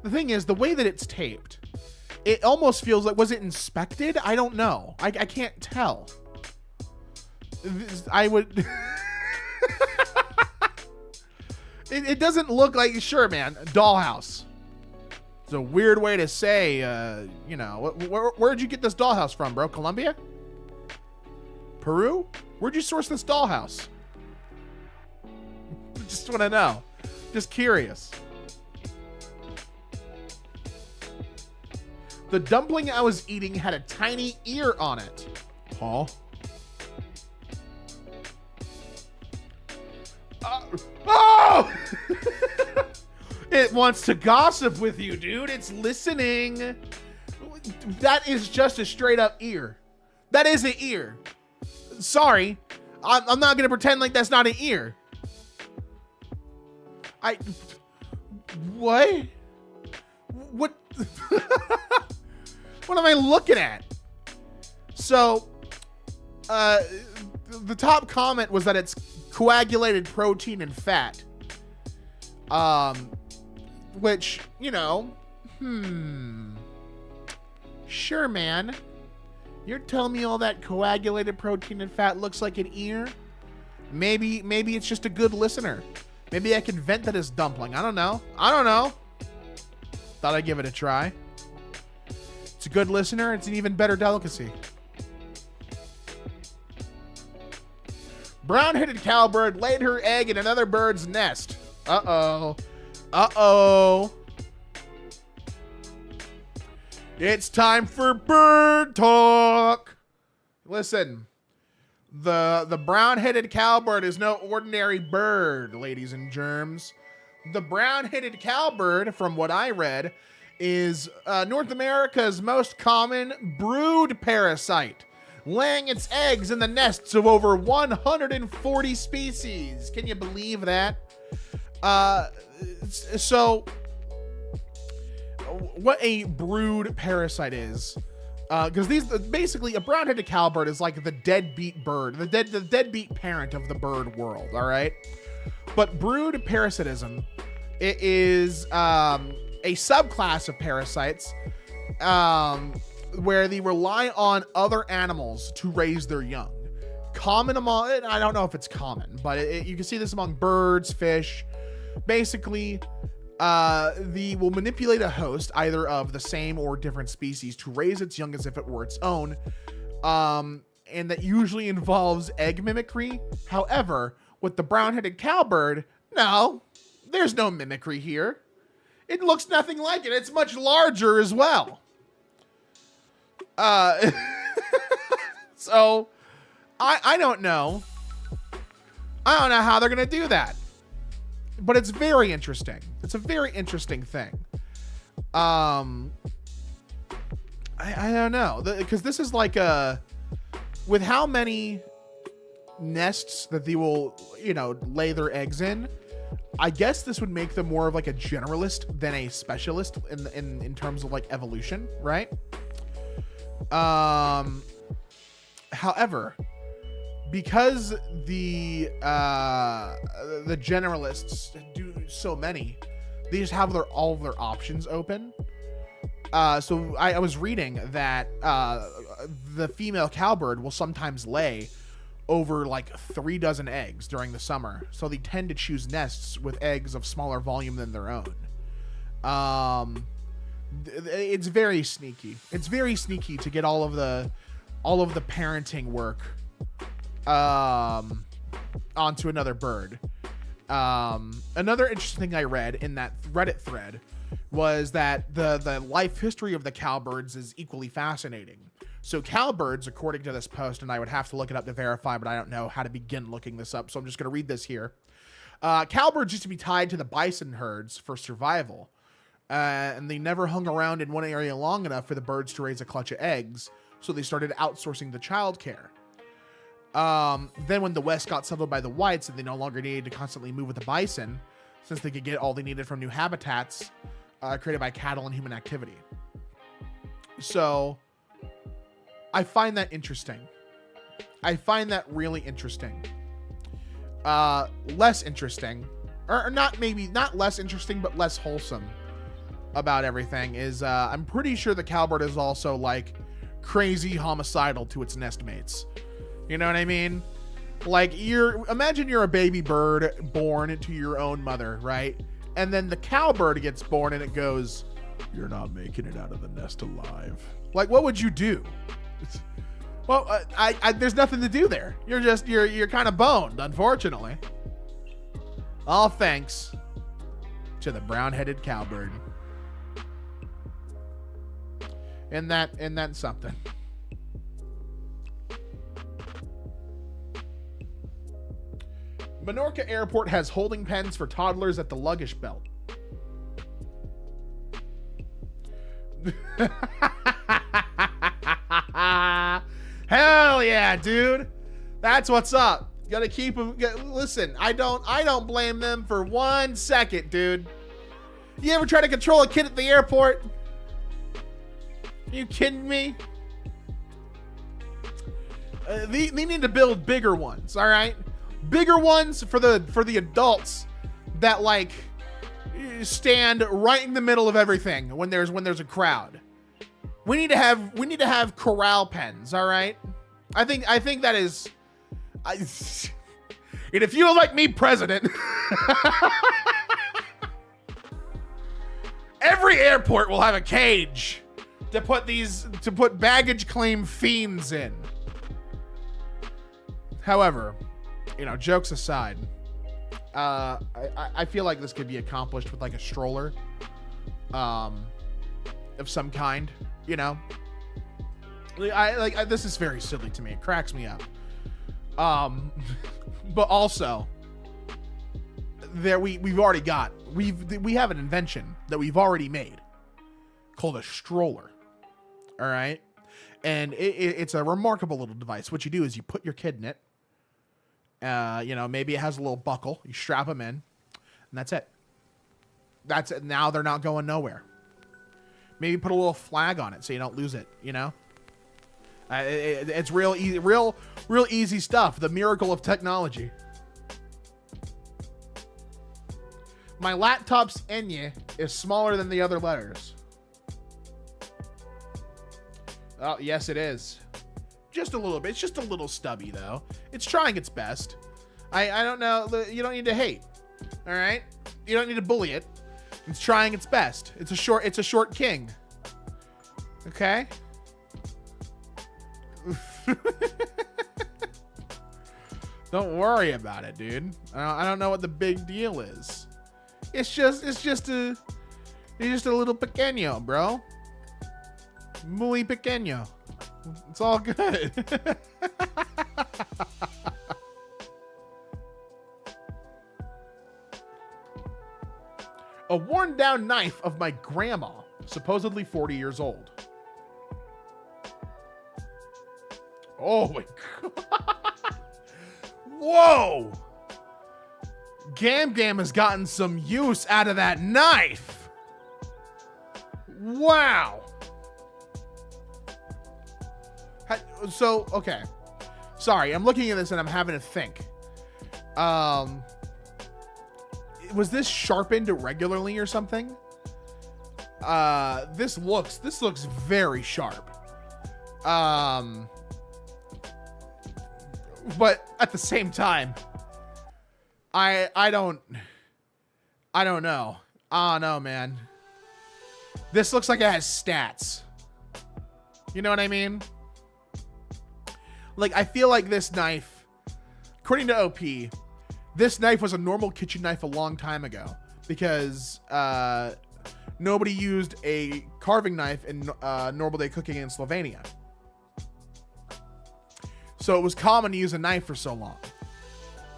The thing is, the way that it's taped, it almost feels like, was it inspected? I don't know. I can't tell. I would... it doesn't look like... Sure, man. Dollhouse. It's a weird way to say, you know... Where'd you get this dollhouse from, bro? Colombia? Peru? Where'd you source this dollhouse? Just want to know. Just curious. The dumpling I was eating had a tiny ear on it. Huh? Oh! It wants to gossip with you, dude. It's listening. That is just a straight up ear. That is an ear. Sorry. I'm not going to pretend like that's not an ear. What? What? What am I looking at? So, the top comment was that it's coagulated protein and fat. Which, you know, sure, man. You're telling me all that coagulated protein and fat looks like an ear? Maybe it's just a good listener. Maybe I can vent that as dumpling. I don't know. Thought I'd give it a try. It's a good listener. It's an even better delicacy. Brown-headed cowbird laid her egg in another bird's nest. Uh-oh. Uh-oh. It's time for bird talk. Listen, the brown-headed cowbird is no ordinary bird, ladies and germs. The brown-headed cowbird, from what I read, is North America's most common brood parasite, laying its eggs in the nests of over 140 species. Can you believe that? So what a brood parasite is, because basically a brown-headed cowbird is like the deadbeat bird, the deadbeat parent of the bird world. All right, but brood parasitism, it is a subclass of parasites where they rely on other animals to raise their young. Common among, I don't know if it's common, but you can see this among birds, fish. Basically, they will manipulate a host, either of the same or different species, to raise its young as if it were its own. And that usually involves egg mimicry. However, with the brown-headed cowbird, no, there's no mimicry here. It looks nothing like it. It's much larger as well. So I don't know. I don't know how they're going to do that. But it's very interesting. It's a very interesting thing. I don't know. Because this is like with how many nests that they will, lay their eggs in, I guess this would make them more of like a generalist than a specialist in terms of like evolution, right? However, because the generalists do so many, they just have all of their options open. So I was reading that the female cowbird will sometimes lay over like 3 dozen eggs during the summer. So they tend to choose nests with eggs of smaller volume than their own. It's very sneaky. It's very sneaky to get all of the parenting work onto another bird. Another interesting thing I read in that Reddit thread was that the life history of the cowbirds is equally fascinating. So cowbirds, according to this post, and I would have to look it up to verify, but I don't know how to begin looking this up, so I'm just going to read this here. Cowbirds used to be tied to the bison herds for survival, and they never hung around in one area long enough for the birds to raise a clutch of eggs, so they started outsourcing the childcare. Then when the West got settled by the whites and they no longer needed to constantly move with the bison, since they could get all they needed from new habitats created by cattle and human activity. So I find that interesting. I find that really interesting. Less interesting, or not less interesting, but less wholesome about everything is I'm pretty sure the cowbird is also like crazy homicidal to its nest mates. You know what I mean? Like imagine you're a baby bird born to your own mother, right? And then the cowbird gets born and it goes, "You're not making it out of the nest alive." Like, what would you do? Well, there's nothing to do there. You're kind of boned, unfortunately. All thanks to the brown-headed cowbird. And that's something. Menorca Airport has holding pens for toddlers at the luggage belt. Hell yeah, dude. That's what's up. Gotta keep them. Listen, I don't blame them for 1 second, dude. You ever try to control a kid at the airport? Are you kidding me? They need to build bigger ones, all right? Bigger ones for the adults that like stand right in the middle of everything when there's a crowd. We need to have corral pens, all right? I think that is and if you elect me president, every airport will have a cage to put baggage claim fiends in. However, jokes aside, I feel like this could be accomplished with like a stroller of some kind, this is very silly to me. It cracks me up. But also we have an invention that we've already made called a stroller. All right. And it's a remarkable little device. What you do is you put your kid in it. Maybe it has a little buckle. You strap them in, and that's it. That's it. Now they're not going nowhere. Maybe put a little flag on it so you don't lose it. It's real easy stuff. The miracle of technology. My laptop's Enya is smaller than the other letters. Oh, yes, it is. Just a little bit. It's just a little stubby, though. It's trying its best. I don't know. You don't need to hate. All right? You don't need to bully it. It's trying its best. It's a short king. Okay? Don't worry about it, dude. I don't know what the big deal is. It's just a little pequeño, bro. Muy pequeño. It's all good. A worn down knife of my grandma, supposedly 40 years old. Oh my god. Whoa. Gam has gotten some use out of that knife. Wow. So, okay. Sorry, I'm looking at this and I'm having to think. Was this sharpened regularly or something? This looks very sharp. But at the same time, I don't know. I don't know, man. This looks like it has stats. You know what I mean? Like, I feel like this knife, according to OP, this knife was a normal kitchen knife a long time ago because nobody used a carving knife in normal day cooking in Slovenia. So it was common to use a knife for so long.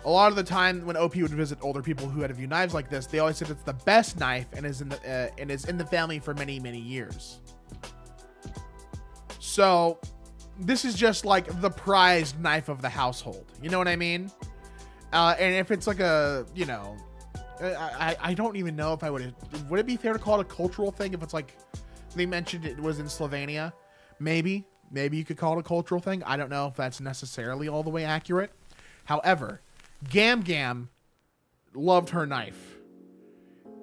A lot of the time when OP would visit older people who had to view knives like this, they always said it's the best knife and is in the family for many, many years. So this is just like the prized knife of the household. You know what I mean? And if it's like a, you know, I don't even know if would it be fair to call it a cultural thing if it's like they mentioned it was in Slovenia? Maybe you could call it a cultural thing. I don't know if that's necessarily all the way accurate. However, Gam loved her knife,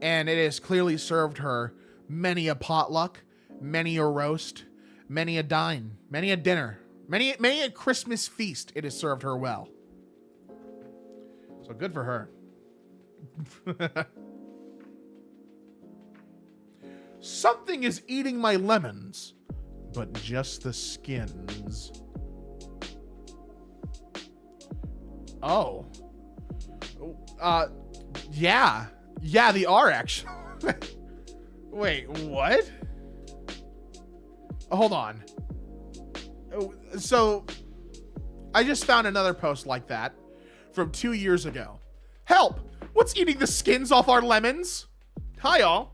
and it has clearly served her many a potluck, many a roast, many a dine, many a dinner, many a Christmas feast. It has served her well. So good for her. Something is eating my lemons, but just the skins. Oh. Yeah, they are actually. Wait, what? Hold on. So I just found another post like that from 2 years ago. Help! What's eating the skins off our lemons? Hi, y'all.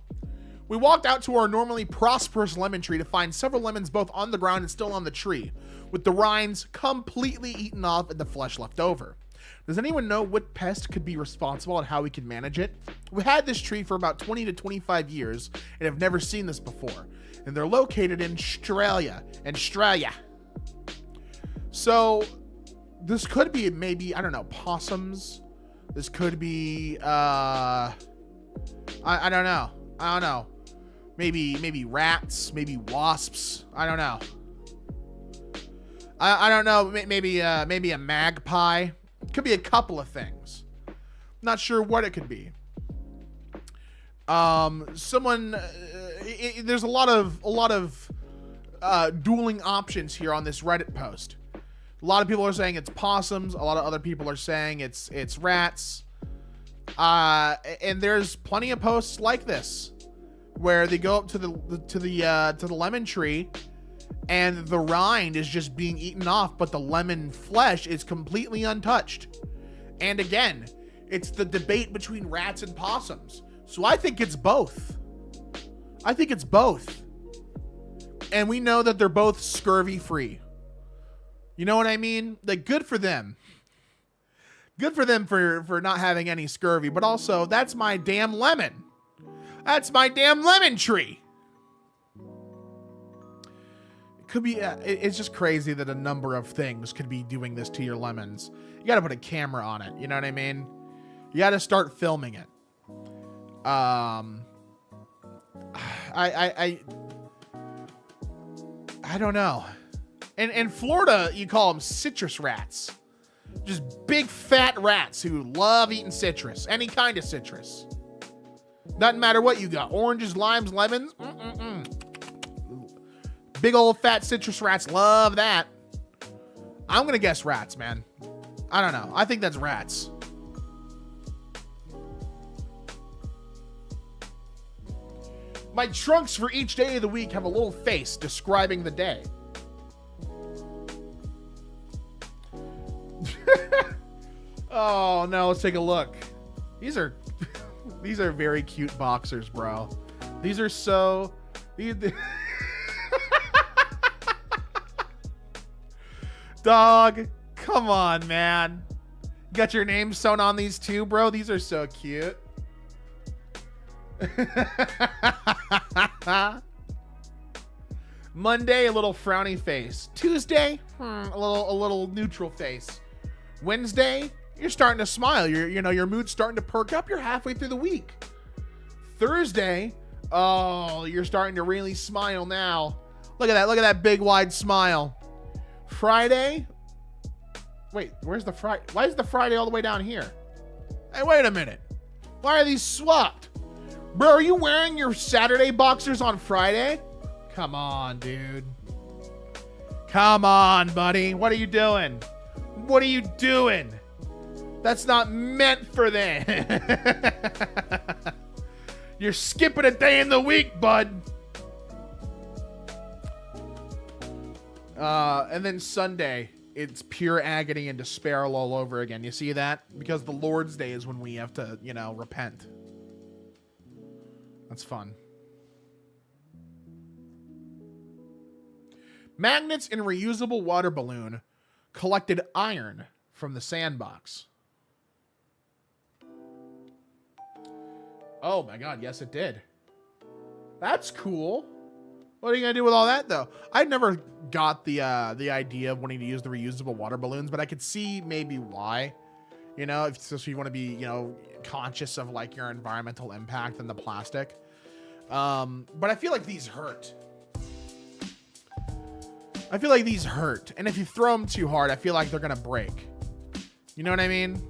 We walked out to our normally prosperous lemon tree to find several lemons both on the ground and still on the tree, with the rinds completely eaten off and the flesh left over. Does anyone know what pest could be responsible and how we can manage it? We had this tree for about 20 to 25 years and have never seen this before. And they're located in Australia. So this could be maybe, I don't know, possums. This could be, I don't know. Maybe rats, maybe wasps. I don't know. I don't know. Maybe a magpie. It could be a couple of things. Not sure what it could be. There's a lot of dueling options here on this Reddit post. A lot of people are saying it's possums. A lot of other people are saying it's rats. And there's plenty of posts like this where they go up to the lemon tree and the rind is just being eaten off, but the lemon flesh is completely untouched. And again, it's the debate between rats and possums. So I think it's both. And we know that they're both scurvy free. You know what I mean? Like, good for them. Good for them for not having any scurvy, but also that's my damn lemon. That's my damn lemon tree. It could be, it's just crazy that a number of things could be doing this to your lemons. You got to put a camera on it. You know what I mean? You got to start filming it. I don't know. In Florida, you call them citrus rats. Just big fat rats who love eating citrus. Any kind of citrus. Doesn't matter what you got. Oranges, limes, lemons. Big old fat citrus rats love that. I'm going to guess rats, man. I don't know. I think that's rats. My trunks for each day of the week have a little face describing the day. Oh no, let's take a look. These are very cute boxers, bro. These are so Dog, come on, man. You got your name sewn on these too, bro? These are so cute. Monday, a little frowny face. Tuesday, a little neutral face. Wednesday, you're starting to smile. Your mood's starting to perk up. You're halfway through the week. Thursday, oh, you're starting to really smile now. Look at that. Look at that big wide smile. Friday. Wait, where's the Friday? Why is the Friday all the way down here? Hey, wait a minute. Why are these swapped? Bro, are you wearing your Saturday boxers on Friday? Come on, dude. Come on, buddy. What are you doing? What are you doing? That's not meant for that. You're skipping a day in the week, bud. And then Sunday, it's pure agony and despair all over again. You see that? Because the Lord's Day is when we have to, repent. That's fun. Magnets in reusable water balloon collected iron from the sandbox. Oh my God, yes it did. That's cool. What are you gonna do with all that though? I never got the idea of wanting to use the reusable water balloons, but I could see maybe why. If you want to be, conscious of like your environmental impact and the plastic. But I feel like these hurt. And if you throw them too hard, I feel like they're gonna break. You know what I mean?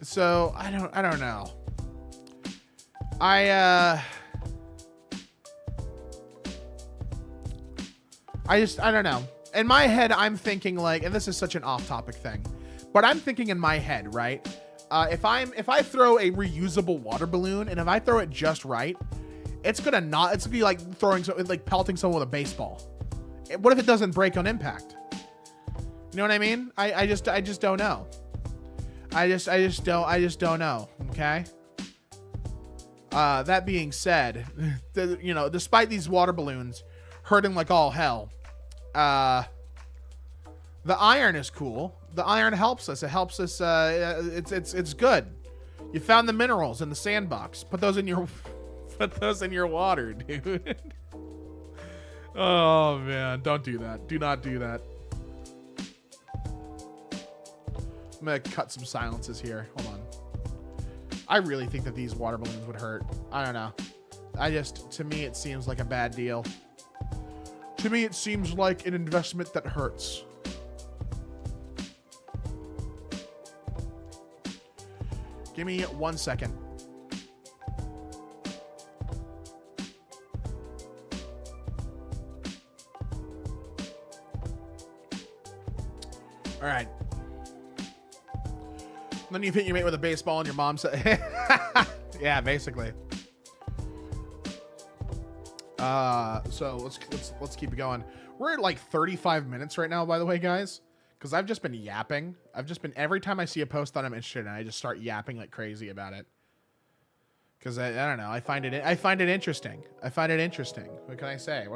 So I don't know. I don't know. In my head, I'm thinking like, and this is such an off-topic thing, but I'm thinking in my head, right? If I throw a reusable water balloon and if I throw it just right, it's gonna be like pelting someone with a baseball. What if it doesn't break on impact? You know what I mean? I just don't know. I just don't know. Okay. That being said, despite these water balloons hurting like all hell, the iron is cool. The iron helps us. It helps us. It's good. You found the minerals in the sandbox. Put those in your water, dude. Oh man, don't do that. Do not do that. I'm gonna cut some silences here. Hold on. I really think that these water balloons would hurt. I don't know. To me, it seems like a bad deal. To me, it seems like an investment that hurts. Give me 1 second. All right. Then you hit your mate with a baseball and your mom said, yeah, basically. So let's keep it going. We're at like 35 minutes right now, by the way, guys, because I've just been yapping. Every time I see a post that I'm interested in, I just start yapping like crazy about it. Because I don't know. I find it interesting. What can I say?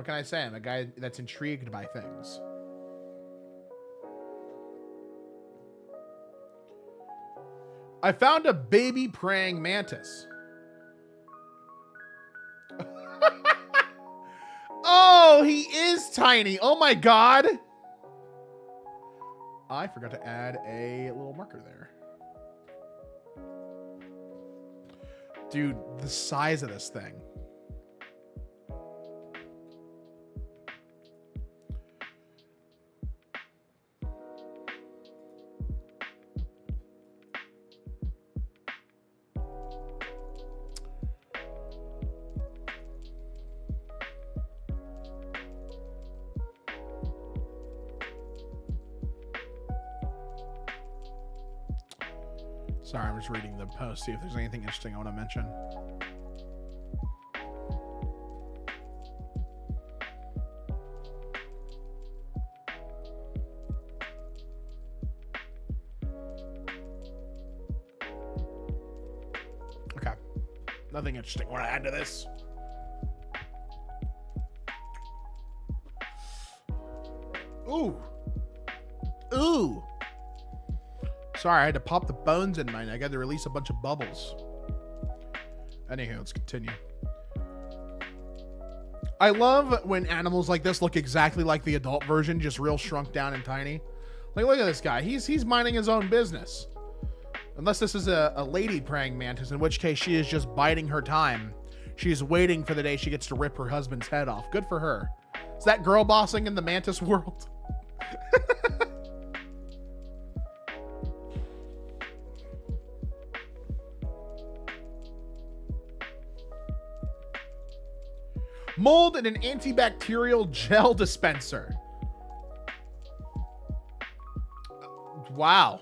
I'm a guy that's intrigued by things. I found a baby praying mantis. Oh, he is tiny. Oh my God. I forgot to add a little marker there. Dude, the size of this thing. Sorry, I'm just reading the post, see if there's anything interesting I want to mention. Okay. Nothing interesting I want to add to this. Ooh. Ooh. Sorry, I had to pop the bones in mine. I got to release a bunch of bubbles. Anywho, let's continue. I love when animals like this look exactly like the adult version, just real shrunk down and tiny. Like, look at this guy. He's minding his own business. Unless this is a lady praying mantis, in which case she is just biding her time. She's waiting for the day she gets to rip her husband's head off. Good for her. Is that girl bossing in the mantis world? Mold in an antibacterial gel dispenser. Wow.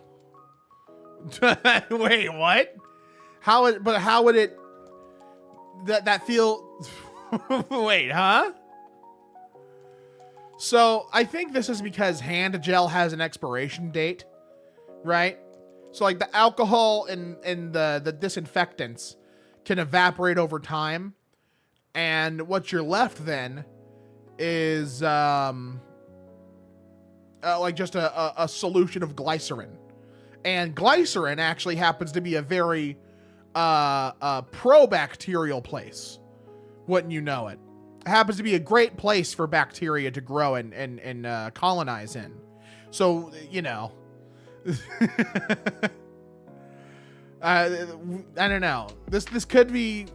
Wait, what? How would it that feel wait, huh? So I think this is because hand gel has an expiration date, right? So like the alcohol and the disinfectants can evaporate over time. And what you're left then is like just a solution of glycerin. And glycerin actually happens to be a very pro-bacterial place. Wouldn't you know it? It happens to be a great place for bacteria to grow and colonize in. So, you know. I don't know. This could be...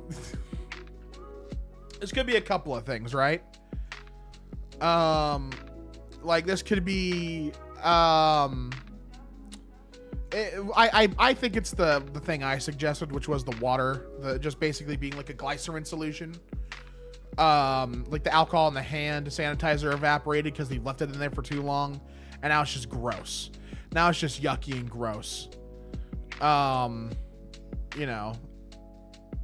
This could be a couple of things, right? Like this could be, I think it's the thing I suggested, which was the water, just basically being like a glycerin solution. Like the alcohol in the hand sanitizer evaporated because they left it in there for too long, and now it's just gross. Now it's just yucky and gross. You know.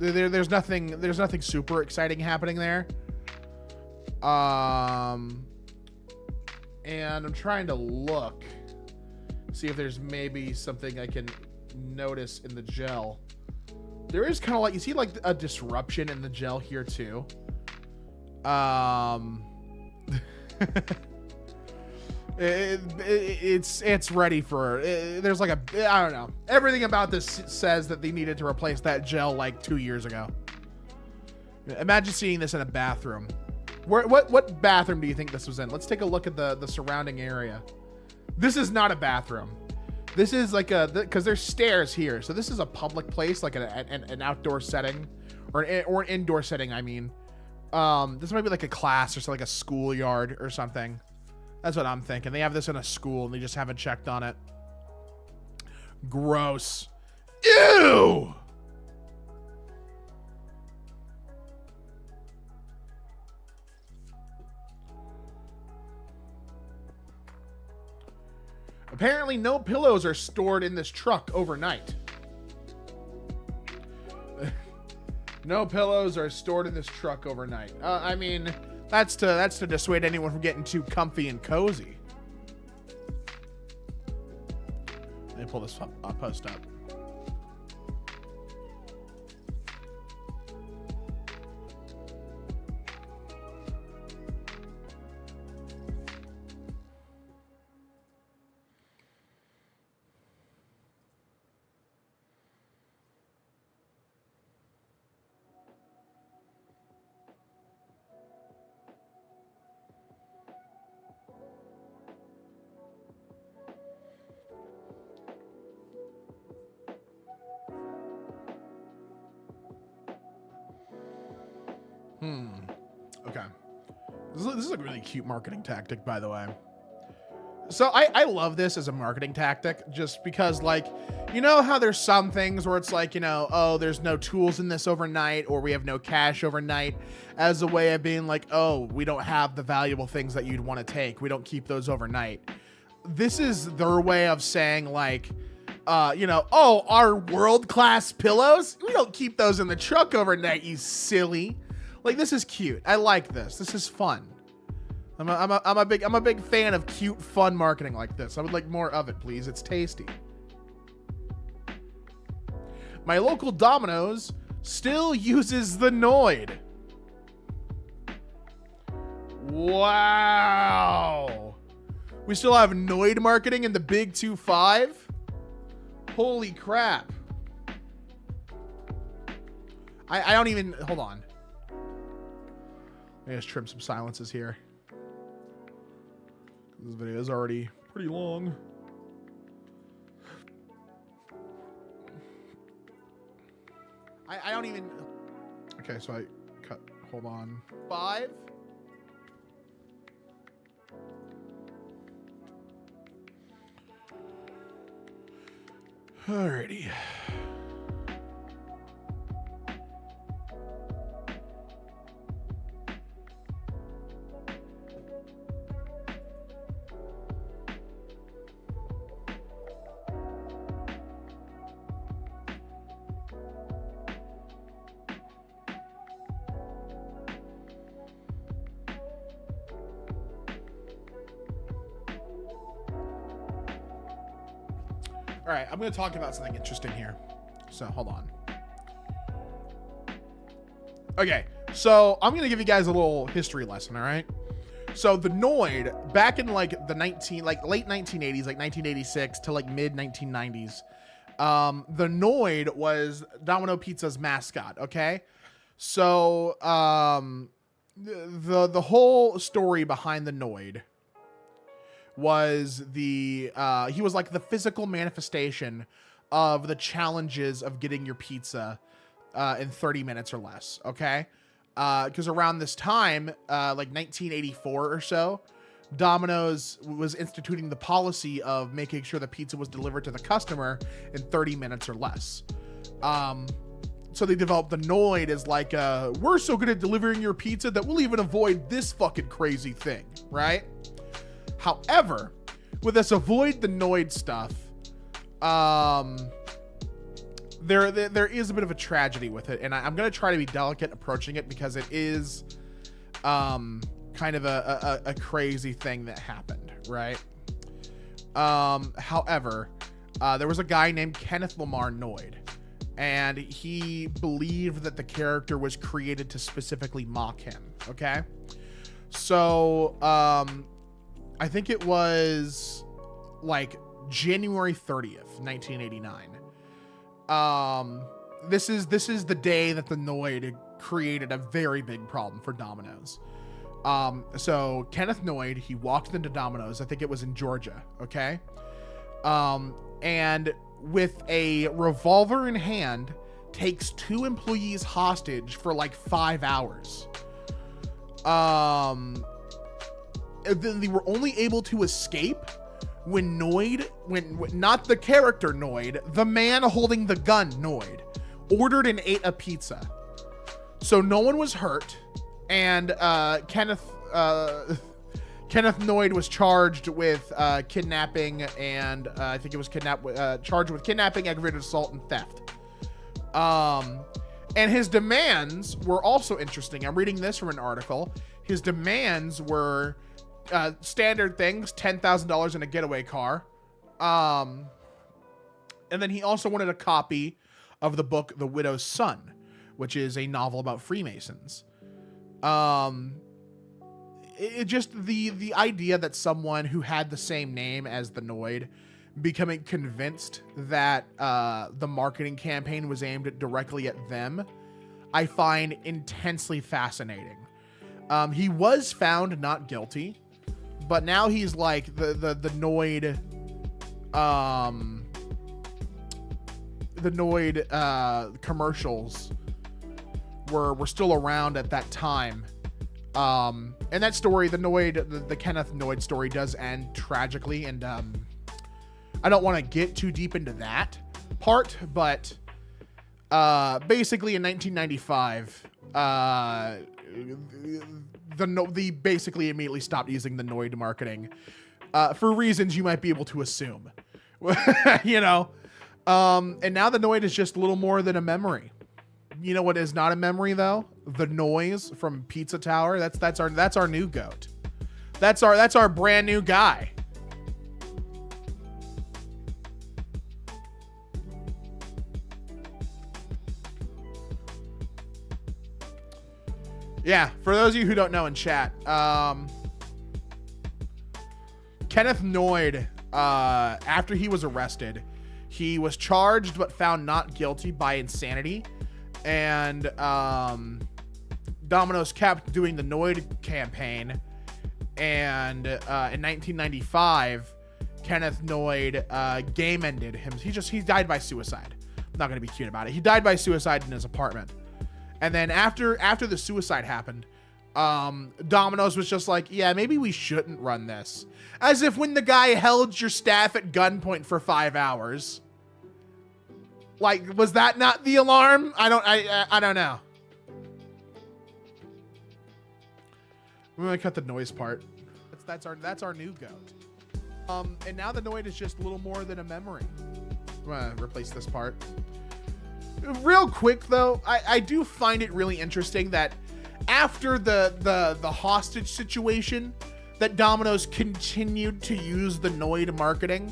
There's nothing super exciting happening there. And I'm trying to look, see if there's maybe something I can notice in the gel. There is kind of like, you see like a disruption in the gel here too. It's ready for there's like I don't know, everything about this says that they needed to replace that gel like 2 years ago. Imagine seeing this in a bathroom. What bathroom do you think this was in? Let's take a look at the surrounding area. This is not a bathroom. This is like because there's stairs here, so this is a public place, like an outdoor setting or an indoor setting. I mean, this might be like a class or so, like a schoolyard or something. That's what I'm thinking. They have this in a school and they just haven't checked on it. Gross. Ew! Apparently no pillows are stored in this truck overnight. No pillows are stored in this truck overnight. I mean... That's to dissuade anyone from getting too comfy and cozy. Let me pull this post up. Okay. This is a really cute marketing tactic, by the way. So I love this as a marketing tactic just because, like, you know how there's some things where it's like, you know, oh, there's no tools in this overnight, or we have no cash overnight, as a way of being like, oh, we don't have the valuable things that you'd want to take. We don't keep those overnight. This is their way of saying, like, you know, oh, our world-class pillows? We don't keep those in the truck overnight, you silly. Like, this is cute. I like this. This is fun. I'm a big fan of cute, fun marketing like this. I would like more of it, please. It's tasty. My local Domino's still uses the Noid. Wow. We still have Noid marketing in the Big 2-5? Holy crap. I don't even... Hold on. Let me just trim some silences here. This video is already pretty long. I don't even... Okay, so I cut... Hold on. 5? Alrighty. All right, I'm going to talk about something interesting here. So hold on. Okay, so I'm going to give you guys a little history lesson, all right? So the Noid, back in like the late 1980s, like 1986 to like mid 1990s, the Noid was Domino Pizza's mascot, okay? So the whole story behind the Noid was he was like the physical manifestation of the challenges of getting your pizza in 30 minutes or less, okay? Because around this time, like 1984 or so, Domino's was instituting the policy of making sure the pizza was delivered to the customer in 30 minutes or less. So they developed the Noid as like, we're so good at delivering your pizza that we'll even avoid this fucking crazy thing, right? However, with this avoid the Noid stuff, there is a bit of a tragedy with it, and I'm going to try to be delicate approaching it because it is kind of a crazy thing that happened, right? However, there was a guy named Kenneth Lamar Noid, and he believed that the character was created to specifically mock him, okay? So, I think it was like January 30th, 1989. This is the day that the Noid created a very big problem for Domino's. So Kenneth Noid, he walked into Domino's, I think it was in Georgia, okay? And with a revolver in hand, takes 2 employees hostage for like 5 hours. Then they were only able to escape when not the character Noid, the man holding the gun Noid, ordered and ate a pizza. So no one was hurt, and Kenneth Noid was charged with kidnapping and I think it was charged with kidnapping, aggravated assault, and theft. And his demands were also interesting. I'm reading this from an article. His demands were standard things, $10,000 in a getaway car. And then he also wanted a copy of the book The Widow's Son, which is a novel about Freemasons. It just the idea that someone who had the same name as the Noid becoming convinced that the marketing campaign was aimed directly at them, I find intensely fascinating. He was found not guilty, but now he's like the Noid, the Noid commercials were still around at that time. And that story, the Kenneth Noyd story does end tragically, and I don't want to get too deep into that part, but basically in 1995, the basically immediately stopped using the Noyd marketing for reasons you might be able to assume. You know, and now the Noyd is just a little more than a memory. You know what is not a memory though? The noise from Pizza Tower. That's our new goat. That's our brand new guy. Yeah, for those of you who don't know in chat, Kenneth Noyd, after he was arrested, he was charged but found not guilty by insanity. And Domino's kept doing the Noyd campaign. And in 1995, Kenneth Noyd game ended him. He died by suicide. I'm not going to be cute about it. He died by suicide in his apartment. And then after the suicide happened, Domino's was just like, yeah, maybe we shouldn't run this. As if when the guy held your staff at gunpoint for 5 hours. Like, was that not the alarm? I don't know. I'm gonna cut the noise part. That's our new goat. And now the Noyd is just a little more than a memory. I'm gonna replace this part. Real quick though, I do find it really interesting that after the hostage situation, that Domino's continued to use the Noyd marketing,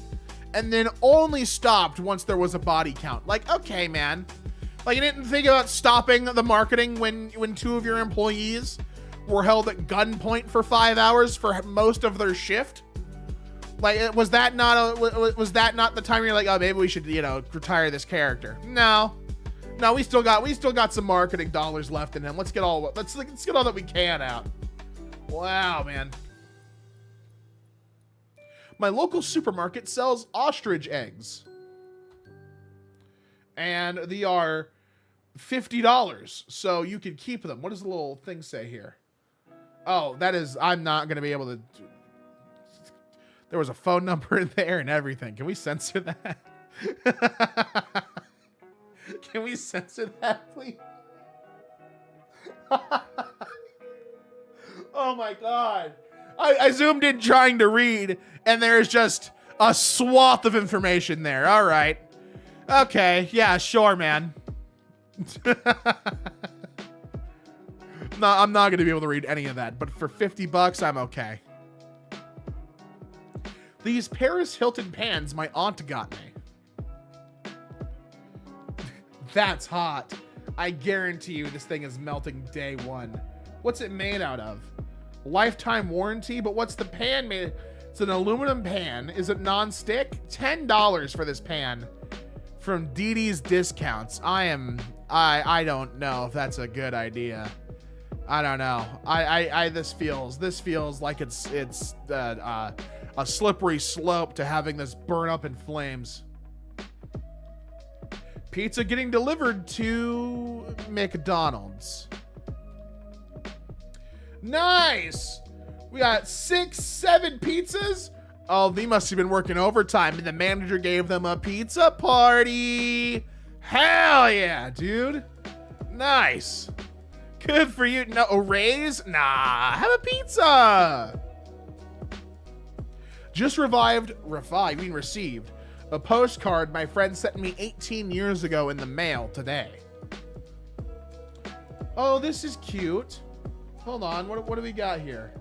and then only stopped once there was a body count. Like, okay, man. Like, you didn't think about stopping the marketing when 2 of your employees were held at gunpoint for 5 hours for most of their shift? Like, was that not the time you're like, oh, maybe we should, retire this character? No, we still got some marketing dollars left in him. Let's get all that we can out. Wow, man. My local supermarket sells ostrich eggs. And they are $50, so you can keep them. What does the little thing say here? Oh, I'm not going to be able to... There was a phone number in there and everything. Can we censor that? Can we censor that, please? Oh my God. I zoomed in trying to read, and there's just a swath of information there. All right. Okay. Yeah, sure, man. No, I'm not going to be able to read any of that, but for $50, I'm okay. These Paris Hilton pans my aunt got me. That's hot. I guarantee you this thing is melting day one. What's it made out of? Lifetime warranty, but what's the pan made? It's an aluminum pan. Is it non-stick? $10 for this pan from Dee Dee's Discounts. I don't know if that's a good idea. I don't know. This feels like it's a slippery slope to having this burn up in flames. Pizza getting delivered to McDonald's. Nice. We got 6, 7 pizzas. Oh, they must have been working overtime, and the manager gave them a pizza party. Hell yeah, dude. Nice. Good for you. No, a raise? Nah, have a pizza. Just received a postcard my friend sent me 18 years ago in the mail today. Oh, this is cute. Hold on, what do we got here?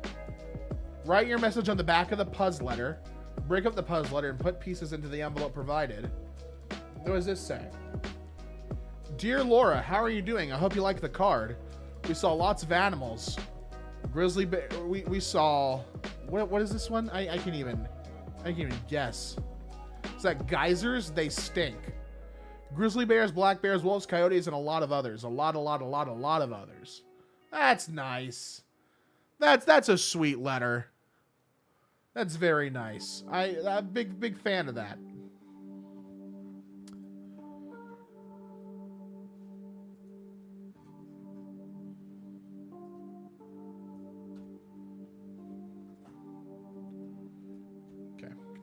Write your message on the back of the puzzle letter. Break up the puzzle letter and put pieces into the envelope provided. What does this say? Dear Laura, how are you doing? I hope you like the card. We saw lots of animals. Grizzly bear. We saw. What is this one? I can't even guess. Is that geysers? They stink. Grizzly bears, black bears, wolves, coyotes, and a lot of others. A lot of others. That's nice. That's a sweet letter. That's very nice. I'm a big fan of that.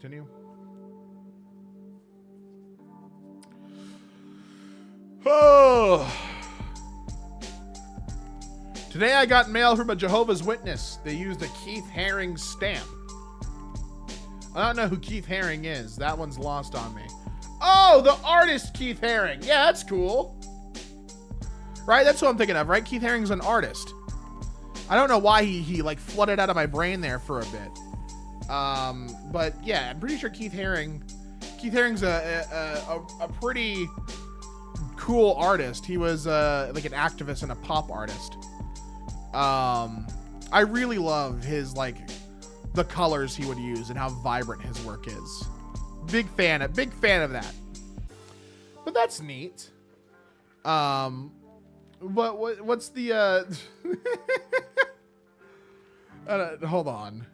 continue. Oh. Today I got mail from a Jehovah's Witness. They used a Keith Haring stamp. I don't know who Keith Haring is. That one's lost on me. Oh, the artist Keith Haring. Yeah, that's cool. Right? That's what I'm thinking of, right? Keith Haring's an artist. I don't know why he like flooded out of my brain there for a bit. But yeah, I'm pretty sure Keith Haring's a pretty cool artist. He was like an activist and a pop artist. I really love his like the colors he would use and how vibrant his work is. Big fan of that. But that's neat. What's the hold on.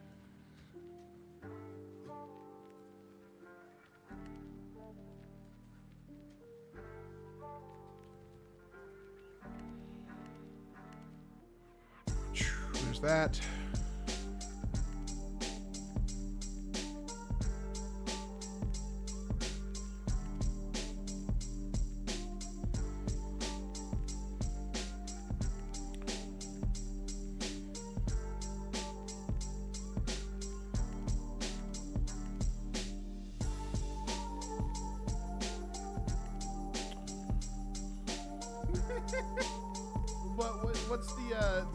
There's that. What's the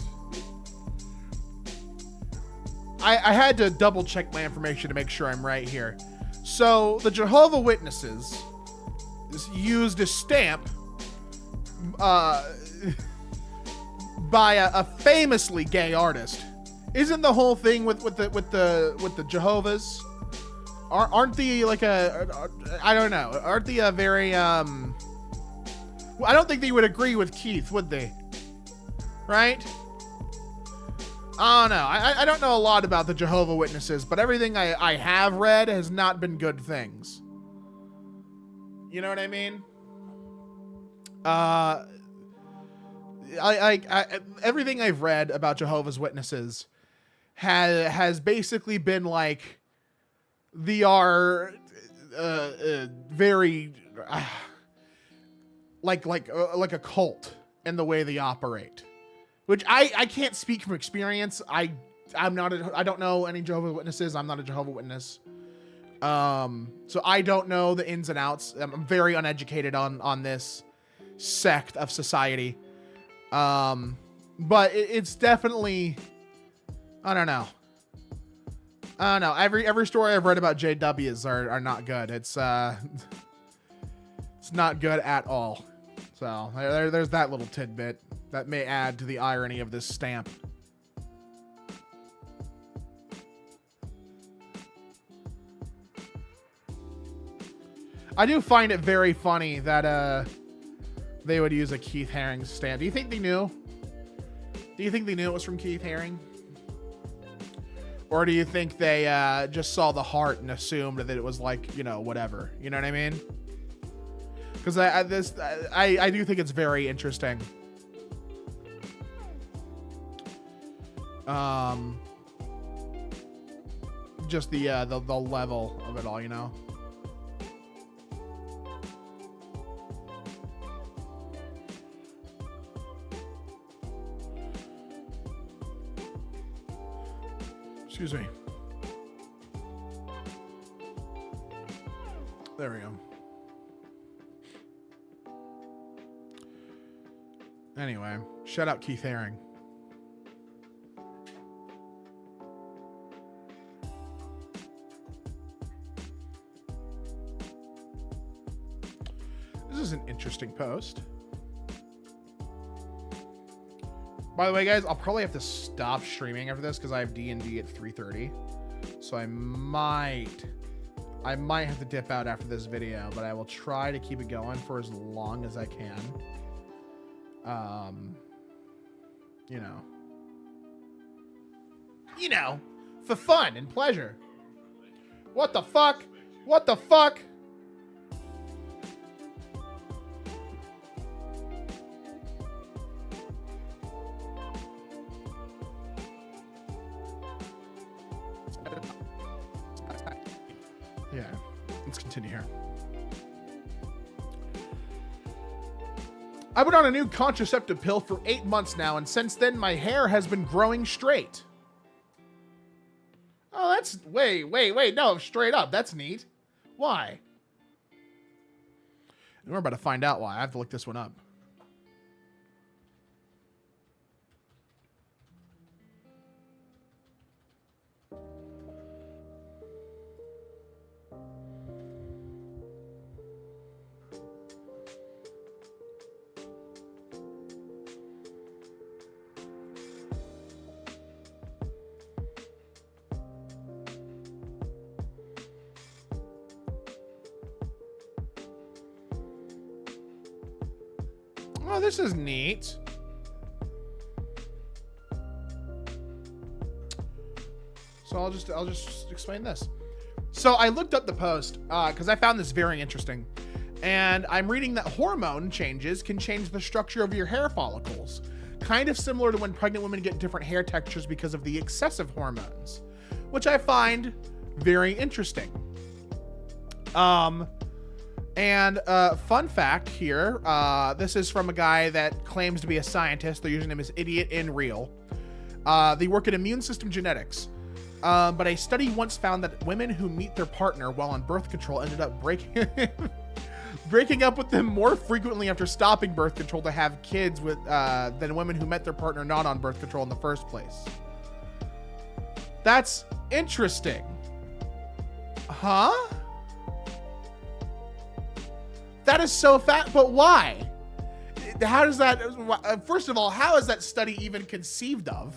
I had to double check my information to make sure I'm right here. So the Jehovah's Witnesses used a stamp by a famously gay artist. Isn't the whole thing with the Jehovah's? Aren't they like I don't know? Aren't they a very I don't think they would agree with Keith, would they? Right? I don't know. I don't know a lot about the Jehovah's Witnesses, but everything I have read has not been good things. You know what I mean? Everything I've read about Jehovah's Witnesses has basically been like they are very like a cult in the way they operate. Which I can't speak from experience. I don't know any Jehovah's Witnesses. I'm not a Jehovah's Witness. So I don't know the ins and outs. I'm very uneducated on this sect of society. But it's definitely, I don't know. Every story I've read about JWs are not good. It's not good at all. So there's that little tidbit that may add to the irony of this stamp. I do find it very funny that they would use a Keith Haring stamp. Do you think they knew? Do you think they knew it was from Keith Haring? Or do you think they just saw the heart and assumed that it was like, you know, whatever? You know what I mean? Because I do think it's very interesting. Just the level of it all, you know. Excuse me. There we go. Anyway, shout out Keith Haring. This is an interesting post. By the way, guys, I'll probably have to stop streaming after this because I have D&D at 3:30. So I might have to dip out after this video, but I will try to keep it going for as long as I can. You know, for fun and pleasure. What the fuck? What the fuck? continue here. I've been on a new contraceptive pill for 8 months now, and since then my hair has been growing straight. Oh, that's... Wait. No, straight up. That's neat. Why? And we're about to find out why. I have to look this one up. Oh, this is neat. So I'll just explain this. So I looked up the post because I found this very interesting. And I'm reading that hormone changes can change the structure of your hair follicles. Kind of similar to when pregnant women get different hair textures because of the excessive hormones, which I find very interesting. And fun fact here, this is from a guy that claims to be a scientist. Their username is Idiot in Real. They work in immune system genetics. But a study once found that women who meet their partner while on birth control ended up breaking up with them more frequently after stopping birth control to have kids with than women who met their partner not on birth control in the first place. That's interesting. Huh? That is so fat, but why? How does that, first of all, how is that study even conceived of?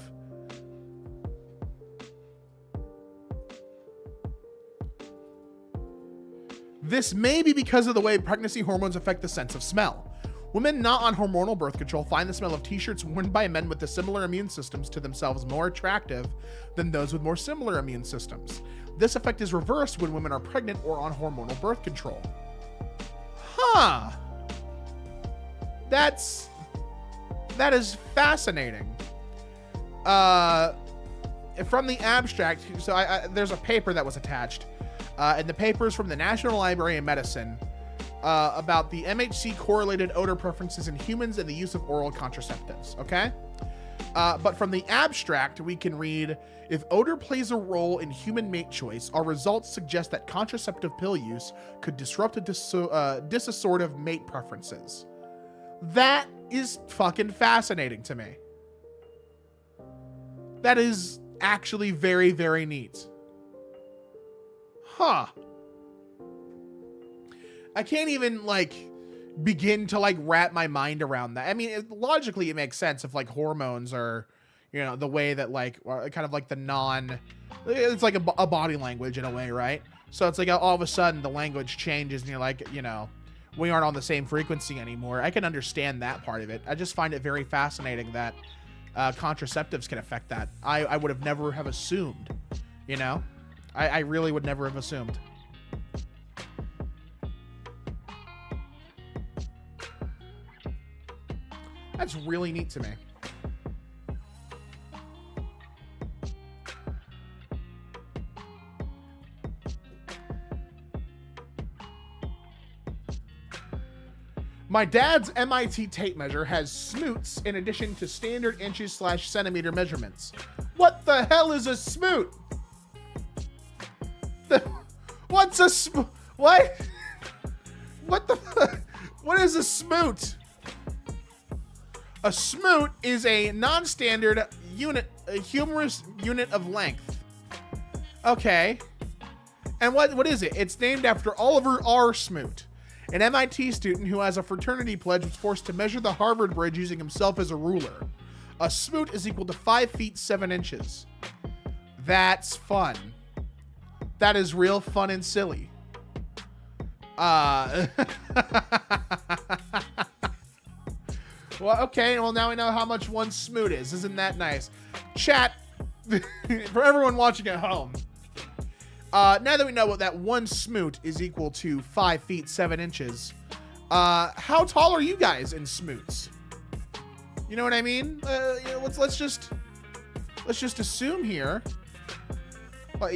This may be because of the way pregnancy hormones affect the sense of smell. Women not on hormonal birth control find the smell of t-shirts worn by men with the similar immune systems to themselves more attractive than those with more similar immune systems. This effect is reversed when women are pregnant or on hormonal birth control. Huh. That is fascinating. From the abstract, so there's a paper that was attached, and the paper is from the National Library of Medicine about the MHC correlated odor preferences in humans and the use of oral contraceptives. Okay. But from the abstract, we can read, if odor plays a role in human mate choice, our results suggest that contraceptive pill use could disrupt disassortive mate preferences. That is fucking fascinating to me. That is actually very, very neat. Huh. I can't even, begin to wrap my mind around that. I mean, logically it makes sense if hormones are, the way that kind of the it's like a body language in a way, right? So it's all of a sudden the language changes and you're we aren't on the same frequency anymore. I can understand that part of it. I just find it very fascinating that contraceptives can affect that. I would have never have assumed, I really would never have assumed. That's really neat to me. My dad's MIT tape measure has smoots in addition to standard inches/centimeter measurements. What the hell is a smoot? What's a what? What the what is a smoot? A smoot is a non-standard unit, a humorous unit of length. Okay. And what is it? It's named after Oliver R. Smoot, an MIT student who, as a fraternity pledge, was forced to measure the Harvard Bridge using himself as a ruler. A smoot is equal to 5 feet 7 inches. That's fun. That is real fun and silly. Well, okay, well, now we know how much one smoot is. Isn't that nice? Chat, for everyone watching at home, now that we know what that one smoot is equal to 5 feet 7 inches, how tall are you guys in smoots? You know what I mean? Let's just assume here, but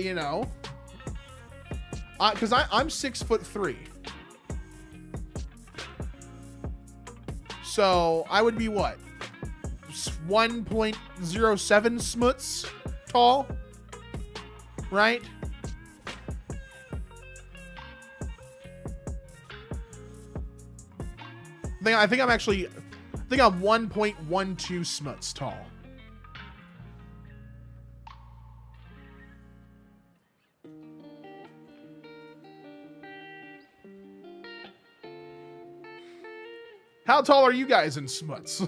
Because I'm 6'3". So I would be what? 1.07 smuts tall, right? I think I'm 1.12 smuts tall. How tall are you guys in smuts?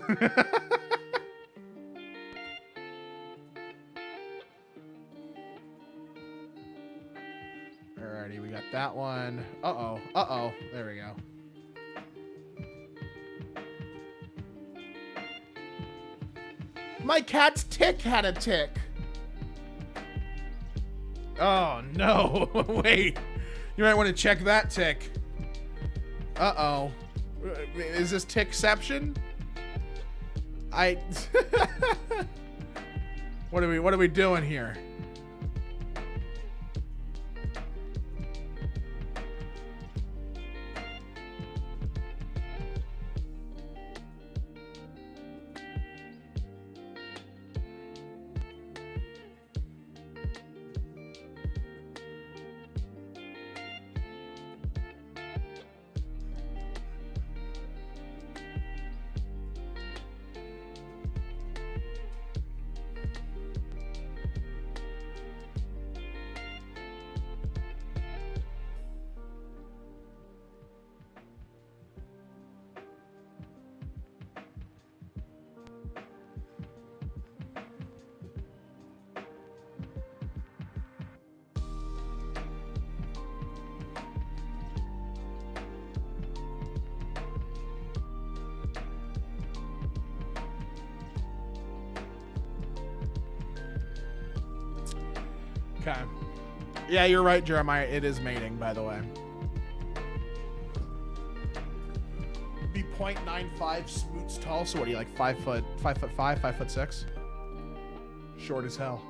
Alrighty, we got that one. Uh-oh. There we go. My cat's tick had a tick. Oh, no. Wait. You might want to check that tick. Uh-oh. Is this tickception? What are we doing here? Okay. Yeah, you're right, Jeremiah. It is mating, by the way. Be 0.95 smoots tall. So what are you, like 5'5", 5'6"? Short as hell.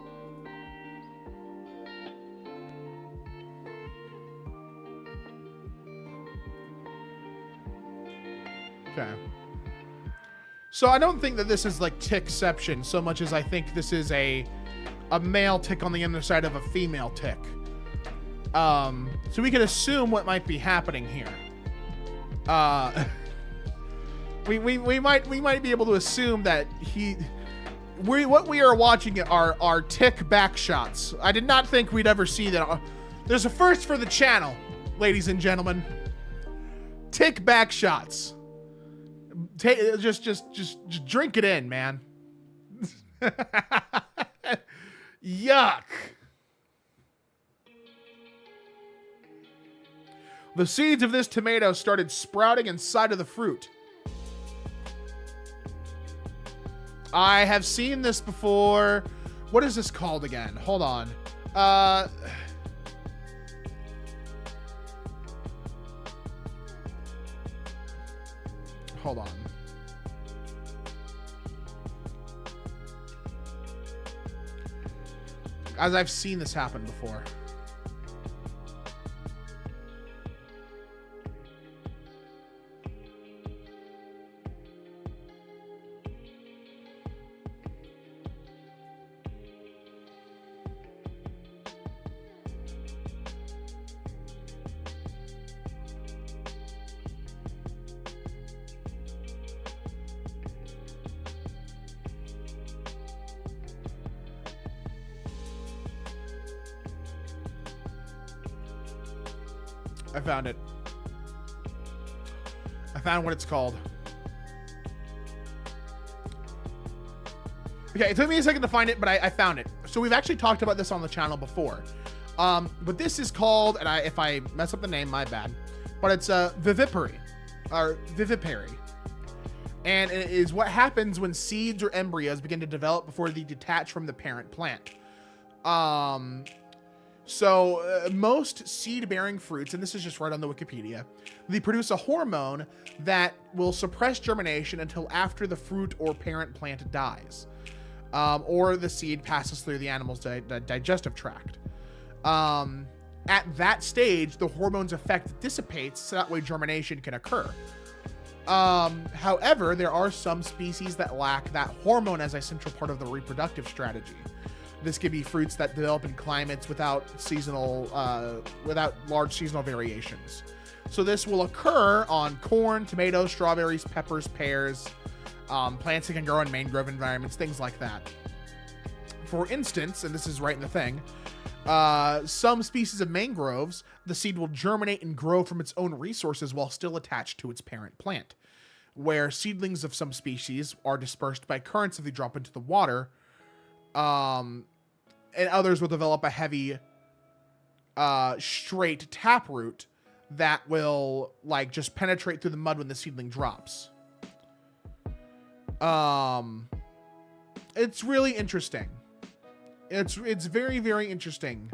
Okay. So I don't think that this is like tickception so much as I think this is a male tick on the underside of a female tick. So we can assume what might be happening here. We might be able to assume that what we are watching are tick back shots. I did not think we'd ever see that. There's a first for the channel, ladies and gentlemen. Tick back shots. Just drink it in, man. Yuck. The seeds of this tomato started sprouting inside of the fruit. I have seen this before. What is this called again? Hold on. Hold on. As I've seen this happen before. I found it. I found what it's called. Okay, it took me a second to find it, but I found it. So we've actually talked about this on the channel before. But this is called, and if I mess up the name, my bad. But it's vivipary, or vivipary. And it is what happens when seeds or embryos begin to develop before they detach from the parent plant. Most seed-bearing fruits, and this is just right on the Wikipedia, they produce a hormone that will suppress germination until after the fruit or parent plant dies, or the seed passes through the animal's digestive tract. At that stage, the hormone's effect dissipates, so that way germination can occur. However, there are some species that lack that hormone as a central part of the reproductive strategy. This could be fruits that develop in climates without large seasonal variations. So this will occur on corn, tomatoes, strawberries, peppers, pears, plants that can grow in mangrove environments, things like that. For instance, and this is right in the thing, some species of mangroves, the seed will germinate and grow from its own resources while still attached to its parent plant, where seedlings of some species are dispersed by currents if they drop into the water, and others will develop a heavy, straight taproot that will, like, just penetrate through the mud when the seedling drops. It's really interesting. It's very, very interesting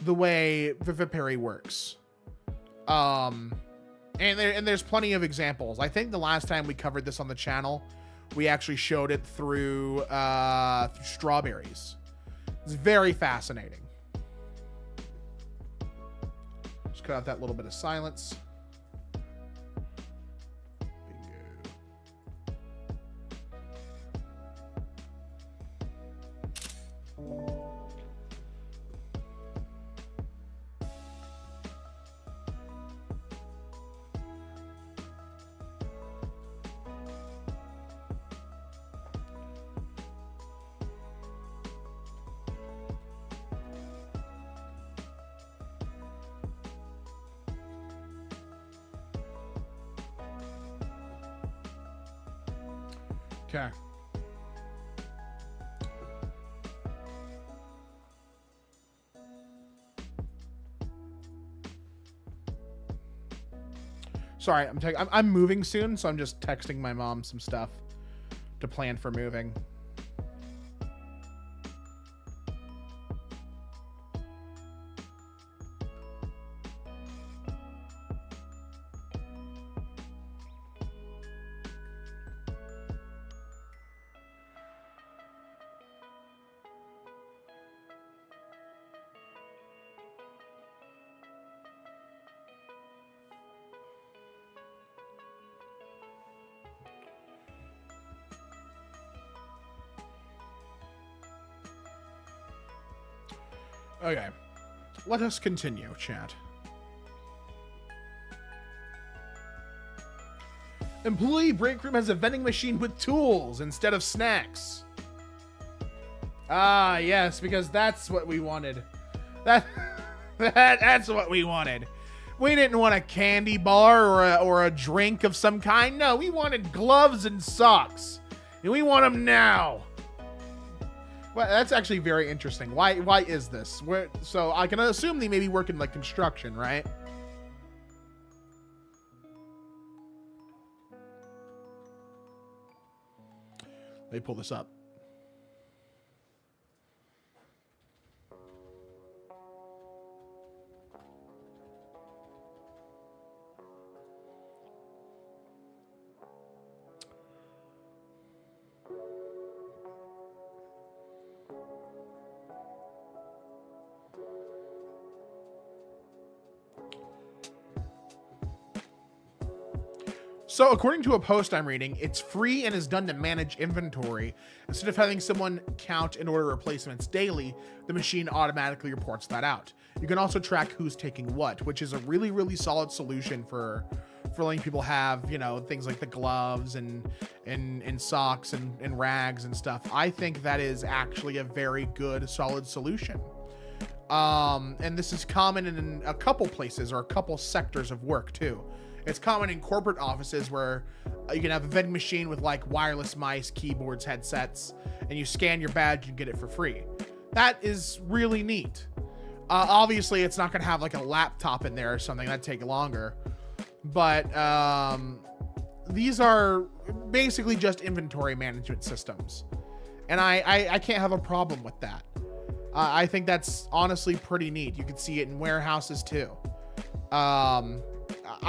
the way vivipary works. And there's plenty of examples. I think the last time we covered this on the channel, we actually showed it through strawberries. It's very fascinating. Just cut out that little bit of silence. Okay. Sorry, I'm moving soon, so I'm just texting my mom some stuff to plan for moving. Okay, let us continue, chat. Employee break room has a vending machine with tools instead of snacks. Ah, yes, because that's what we wanted. That's what we wanted. We didn't want a candy bar or a drink of some kind. No, we wanted gloves and socks, and we want them now. Well, that's actually very interesting. Why is this? So I can assume they maybe work in like construction, right? Let me pull this up. So according to a post I'm reading, it's free and is done to manage inventory. Instead of having someone count and order replacements daily, the machine automatically reports that out. You can also track who's taking what, which is a really, really solid solution for letting people have, you know, things like the gloves and socks and rags and stuff. I think that is actually a very good, solid solution. And this is common in a couple places or a couple sectors of work too. It's common in corporate offices where you can have a vending machine with like wireless mice, keyboards, headsets, and you scan your badge and get it for free. That is really neat. Obviously, it's not going to have like a laptop in there or something. That'd take longer. But these are basically just inventory management systems. And I can't have a problem with that. I think that's honestly pretty neat. You can see it in warehouses too.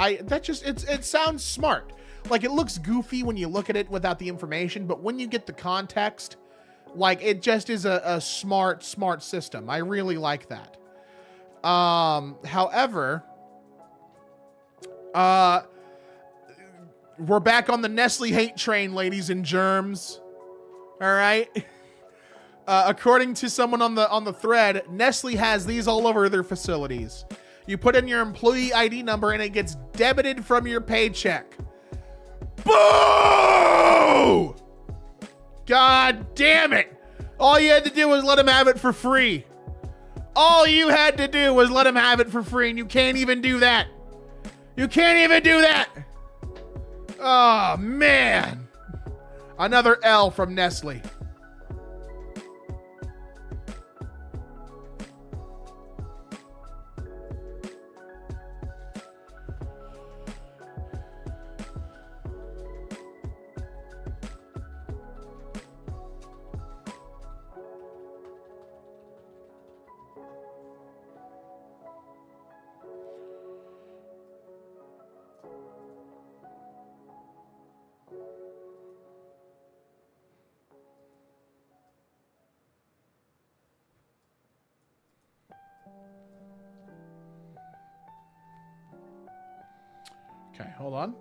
It sounds smart. Like, it looks goofy when you look at it without the information, but when you get the context, like, it just is a smart system. I really like that. However, we're back on the Nestle hate train, ladies and germs. All right. According to someone on the thread, Nestle has these all over their facilities. You put in your employee ID number and it gets debited from your paycheck. Boo! God damn it. All you had to do was let him have it for free. All you had to do was let him have it for free, and you can't even do that. You can't even do that. Oh, man. Another L from Nestle. Okay, hold on.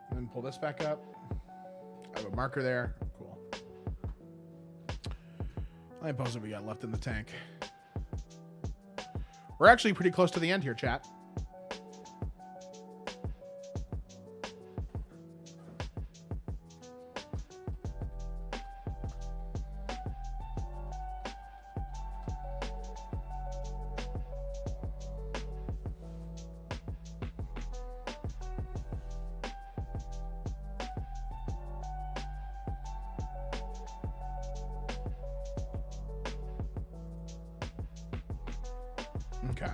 And then pull this back up. I have a marker there. Cool. How many posts have we got left in the tank? We're actually pretty close to the end here, chat. Okay.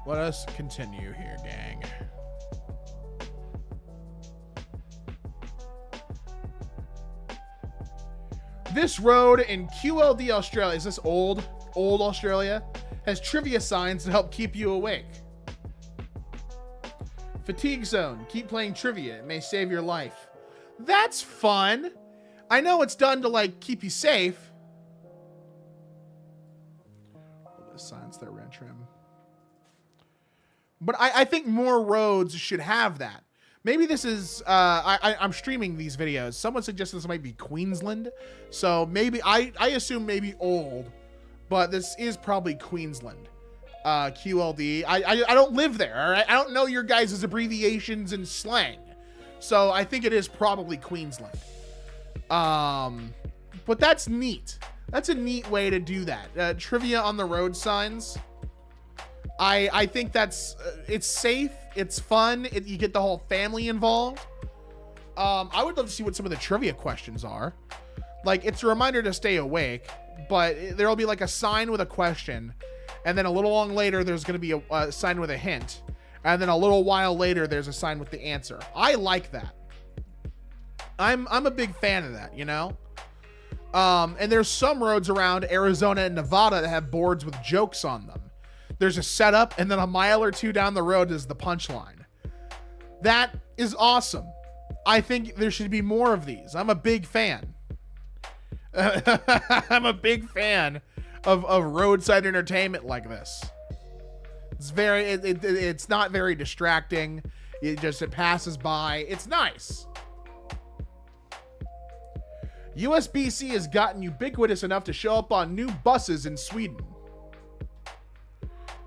Let us continue here, gang. This road in QLD Australia, is this old Australia? Has trivia signs to help keep you awake. Fatigue zone, keep playing trivia. It may save your life. That's fun. I know it's done to like keep you safe. Signs there, red trim. But I think more roads should have that. Maybe this is, I'm streaming these videos. Someone suggested this might be Queensland. So maybe, I assume maybe old, but this is probably Queensland. QLD. I don't live there, all right? I don't know your guys' abbreviations and slang. So I think it is probably Queensland. But that's neat. That's a neat way to do that. Trivia on the road signs. I think that's, it's safe. It's fun. You get the whole family involved. I would love to see what some of the trivia questions are. Like, it's a reminder to stay awake, but there'll be like a sign with a question. And then a little long later, there's going to be a sign with a hint. And then a little while later, there's a sign with the answer. I like that. I'm a big fan of that, you know? And there's some roads around Arizona and Nevada that have boards with jokes on them. There's a setup, and then a mile or two down the road is the punchline. That is awesome. I think there should be more of these. I'm a big fan. I'm a big fan of roadside entertainment like this. It's very, it's not very distracting. It passes by. It's nice. USB-C has gotten ubiquitous enough to show up on new buses in Sweden.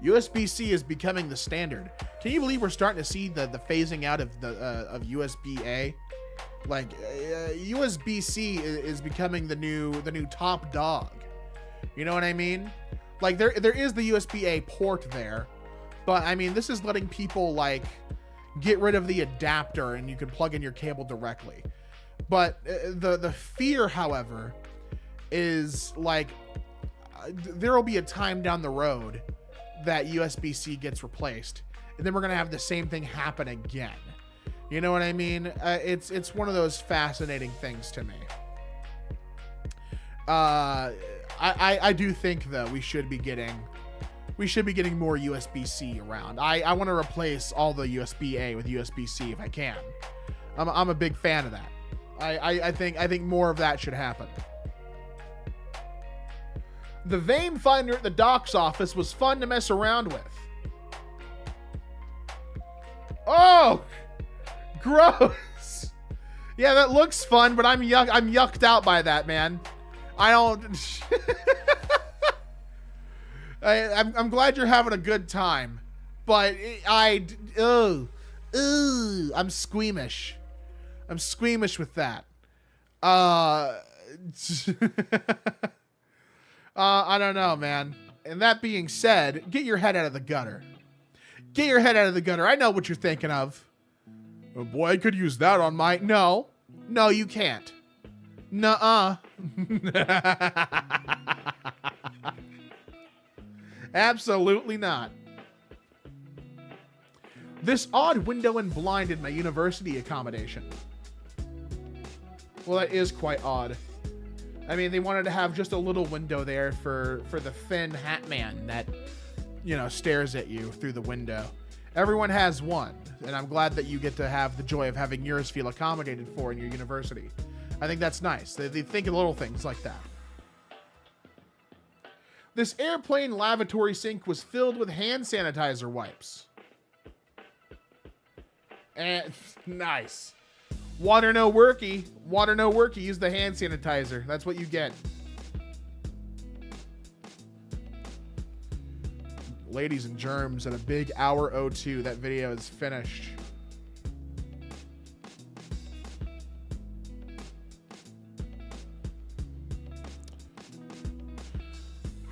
USB-C is becoming the standard. Can you believe we're starting to see the phasing out of of USB-A? Like USB-C is becoming the new top dog. You know what I mean? Like there is the USB-A port there, but I mean this is letting people like get rid of the adapter and you can plug in your cable directly. But the fear, however, is like there will be a time down the road that USB-C gets replaced, and then we're gonna have the same thing happen again. You know what I mean? It's one of those fascinating things to me. I do think though we should be getting we should be getting more USB-C around. I want to replace all the USB-A with USB-C if I can. I'm a big fan of that. I think more of that should happen. The Vame Finder at the doc's office was fun to mess around with. Oh, gross. Yeah, that looks fun, but I'm yucked out by that, man. I don't. I'm glad you're having a good time, but I'm squeamish. I'm squeamish with that. I don't know, man. And that being said, get your head out of the gutter. Get your head out of the gutter. I know what you're thinking of. Oh boy, I could use that on my... No, you can't. Nuh-uh. Absolutely not. This odd window and blind in my university accommodation. Well, that is quite odd. I mean, they wanted to have just a little window there for the thin hat man that, you know, stares at you through the window. Everyone has one, and I'm glad that you get to have the joy of having yours feel accommodated for in your university. I think that's nice. They think of little things like that. This airplane lavatory sink was filled with hand sanitizer wipes. And nice. Water no worky. Water no worky. Use the hand sanitizer. That's what you get. Ladies and germs at a big hour 02. That video is finished.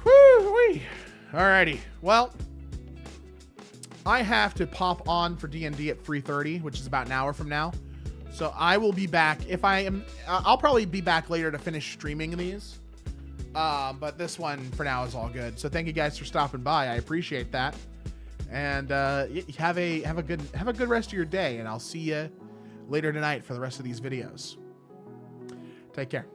Woo-wee. Alrighty. Well, I have to pop on for D&D at 3:30, which is about an hour from now. So I will be back. I'll probably be back later to finish streaming these. But this one for now is all good. So thank you guys for stopping by. I appreciate that. And have a good rest of your day. And I'll see you later tonight for the rest of these videos. Take care.